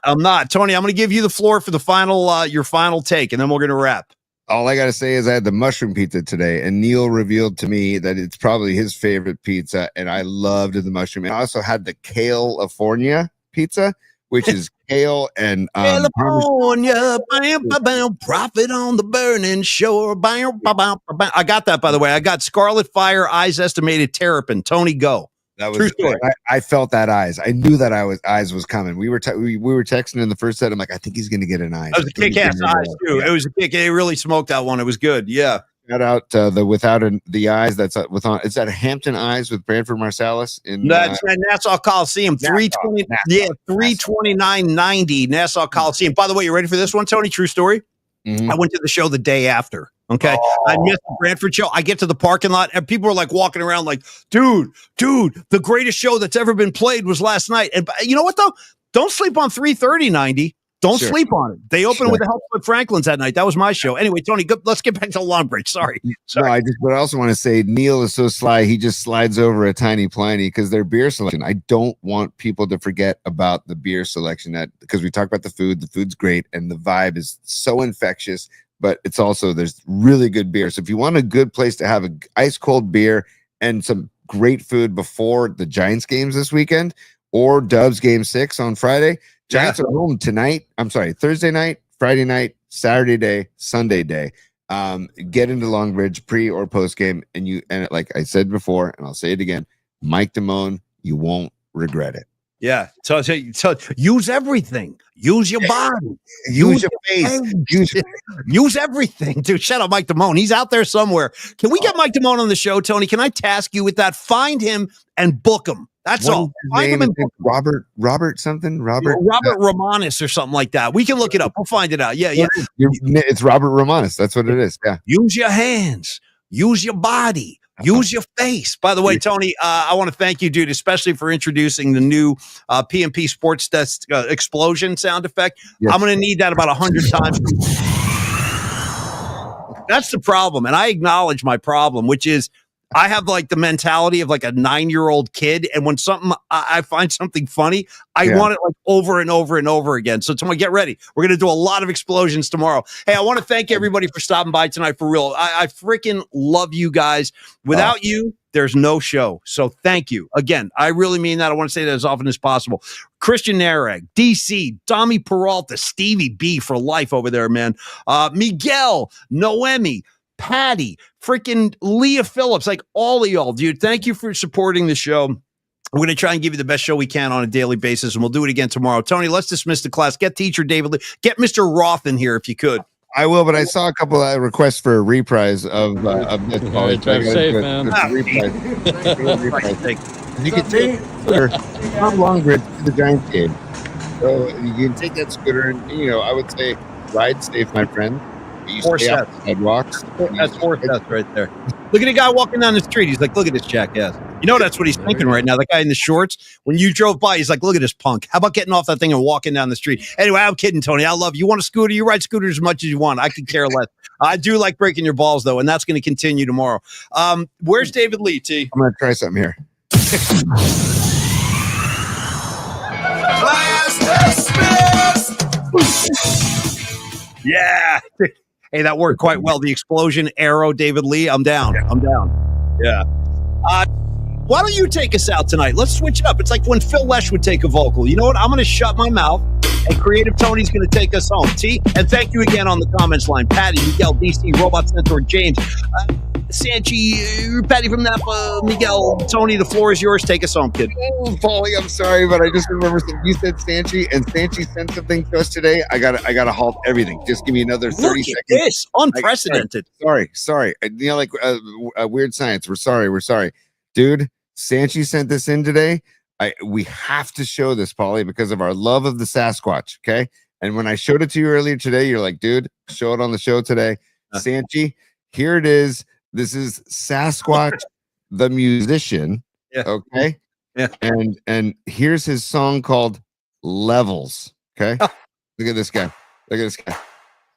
Tony, I'm going to give you the floor for the final, your final take, and then we're going to wrap. All I got to say is I had the mushroom pizza today, and Neil revealed to me that it's probably his favorite pizza, and I loved the mushroom. And I also had the California pizza, which is kale and California, bam, bam, bam, profit on the burning shore. Bam, bam, bam, bam. I got that, by the way. I got Scarlet Fire, Eyes Estimated Terrapin. Tony, go. That was true story. I felt that eyes. I knew that eyes was coming. We were texting in the first set. I'm like, I think he's going to get an eyes. That was a kick-ass eyes too. Yeah. It was a kick. It really smoked that one. It was good. Yeah. Shout out the without the eyes. That's with on. It's at Hampton Eyes with Branford Marsalis in that's Nassau Coliseum. 320. Yeah, 329.90 Nassau Coliseum. By the way, you ready for this one, Tony? True story. I went to the show the day after. Okay. I missed the Brantford show. I get to the parking lot and people are like walking around like, dude, the greatest show that's ever been played was last night. And you know what though? Don't sleep on 330.90. Don't sleep on it. They opened with the help of Franklin's that night. That was my show. Anyway, Tony, let's get back to Longbridge. Sorry. No, but I also want to say Neil is so sly. He just slides over a tiny pliny because their beer selection. I don't want people to forget about the beer selection because we talk about the food. The food's great and the vibe is so infectious, but it's also, there's really good beer. So if you want a good place to have an ice cold beer and some great food before the Giants games this weekend or Dubs game 6 on Friday, Giants are home tonight. I'm sorry, Thursday night, Friday night, Saturday day, Sunday day. Get into Longbridge pre or post game, and like I said before, and I'll say it again, Mike Damone, you won't regret it. Yeah. So use everything. Use your body. Use your face. Use everything. Dude, shut up, Mike Damone. He's out there somewhere. Can we get Mike Damone on the show, Tony? Can I task you with that? Find him and book him. That's all. Find him and book him. Robert Romanis or something like that. We can look it up. We'll find it out. Yeah. It's Robert Romanis. That's what it is. Yeah. Use your hands. Use your body. Use your face. By the way, Tony, I want to thank you, dude, especially for introducing the new PMP Sports Desk explosion sound effect. Yes. I'm going to need that about 100 times. That's the problem. And I acknowledge my problem, which is I have like the mentality of like a 9-year-old kid. And when I find something funny, I want it like over and over and over again. So tomorrow, get ready. We're going to do a lot of explosions tomorrow. Hey, I want to thank everybody for stopping by tonight for real. I freaking love you guys. Without you, there's no show. So thank you. Again, I really mean that. I want to say that as often as possible. Christian Nareg, DC, Tommy Peralta, Stevie B for life over there, man. Miguel, Noemi, Patty, freaking Leah Phillips, like all of y'all, dude. Thank you for supporting the show. We're going to try and give you the best show we can on a daily basis, and we'll do it again tomorrow. Tony, let's dismiss the class. Get teacher David Lee. Get Mr. Roth in here if you could. I will, but I saw a couple of requests for a reprise of this. Drive safe, man. Reprise. You can take from Longbridge to the Giants game. So you can take that scooter and, I would say ride safe, my friend. You 4 stay off steps. the sidewalks. That's 4 steps right there. Look at a guy walking down the street. He's like, look at this jackass. You know that's what he's thinking right now. The guy in the shorts, when you drove by, he's like, look at this punk. How about getting off that thing and walking down the street? Anyway, I'm kidding, Tony. I love you. You want a scooter? You ride scooters as much as you want. I could care less. I do like breaking your balls, though, and that's going to continue tomorrow. Where's David Lee, T? I'm going to try something here. Yeah. Hey, that worked quite well. The explosion arrow, David Lee. I'm down. Yeah. Why don't you take us out tonight? Let's switch it up. It's like when Phil Lesh would take a vocal. You know what? I'm going to shut my mouth, and Creative Tony's going to take us home. T, and thank you again on the comments line. Patty, Miguel, DC, Robot Centaur, James, Sanchi, Patty from Napa, Miguel, Tony, the floor is yours. Take us home, kid. Oh, Paulie, I'm sorry, but I just remember you said Sanchi, and Sanchi sent something to us today. I gotta halt everything. Just give me another 30 seconds. This unprecedented. Sorry. Like weird science. We're sorry, dude. Sanchi sent this in today. We have to show this, Paulie, because of our love of the Sasquatch. Okay, and when I showed it to you earlier today, you're like, dude, show it on the show today. Sanchi, here it is. This is Sasquatch, the musician. Yeah. Okay. Yeah. And here's his song called Levels. Okay. Oh. Look at this guy.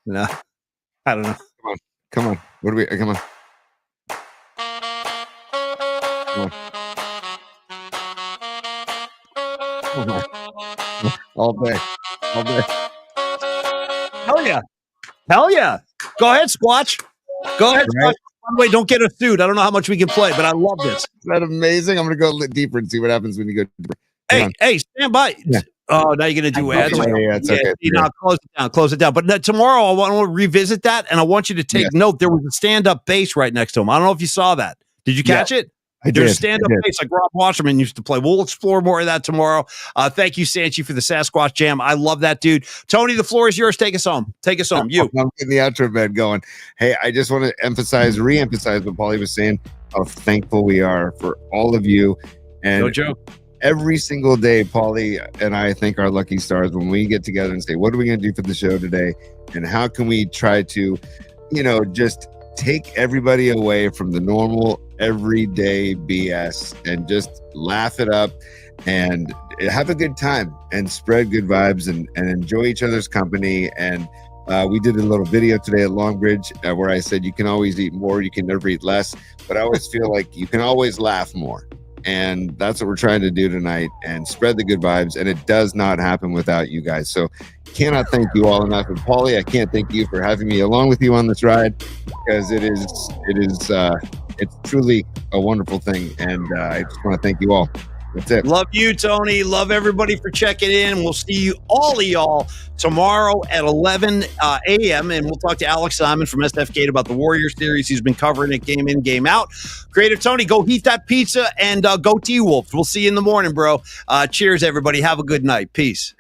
No, I don't know. Come on. What do we? Come on. All day. Hell yeah. Go ahead, Squatch. Go ahead, Squatch. By the way, don't get a suit. I don't know how much we can play, but I love this. Is that amazing? I'm going to go a little deeper and see what happens when you go deeper. Hey, stand by. Yeah. Oh, now you're going to do ads. Yeah, it's okay. Now close it down. But tomorrow I want to revisit that, and I want you to take note. There was a stand-up bass right next to him. I don't know if you saw that. Did you catch it? There's a stand-up bass like Rob Wasserman used to play. We'll explore more of that tomorrow. Thank you, Sanchi, for the Sasquatch Jam. I love that, dude. Tony, the floor is yours. Take us home. You. I'm getting the outro bed going. Hey, I just want to re-emphasize what Paulie was saying, how thankful we are for all of you. And no joke. Every single day, Paulie and I thank our lucky stars when we get together and say, what are we going to do for the show today? And how can we try to, just take everybody away from the normal everyday BS and just laugh it up and have a good time and spread good vibes and enjoy each other's company. And we did a little video today at Longbridge where I said, you can always eat more, you can never eat less, but I always feel like you can always laugh more. And that's what we're trying to do tonight and spread the good vibes. And it does not happen without you guys. So cannot thank you all enough. And Paulie, I can't thank you for having me along with you on this ride, because it's truly a wonderful thing. And I just want to thank you all. That's it. Love you, Tony. Love everybody for checking in. We'll see you, all of y'all, tomorrow at 11 a.m. And we'll talk to Alex Simon from SF Gate about the Warriors series. He's been covering it game in, game out. Creative Tony, go heat that pizza and go T-Wolf. We'll see you in the morning, bro. Cheers, everybody. Have a good night. Peace.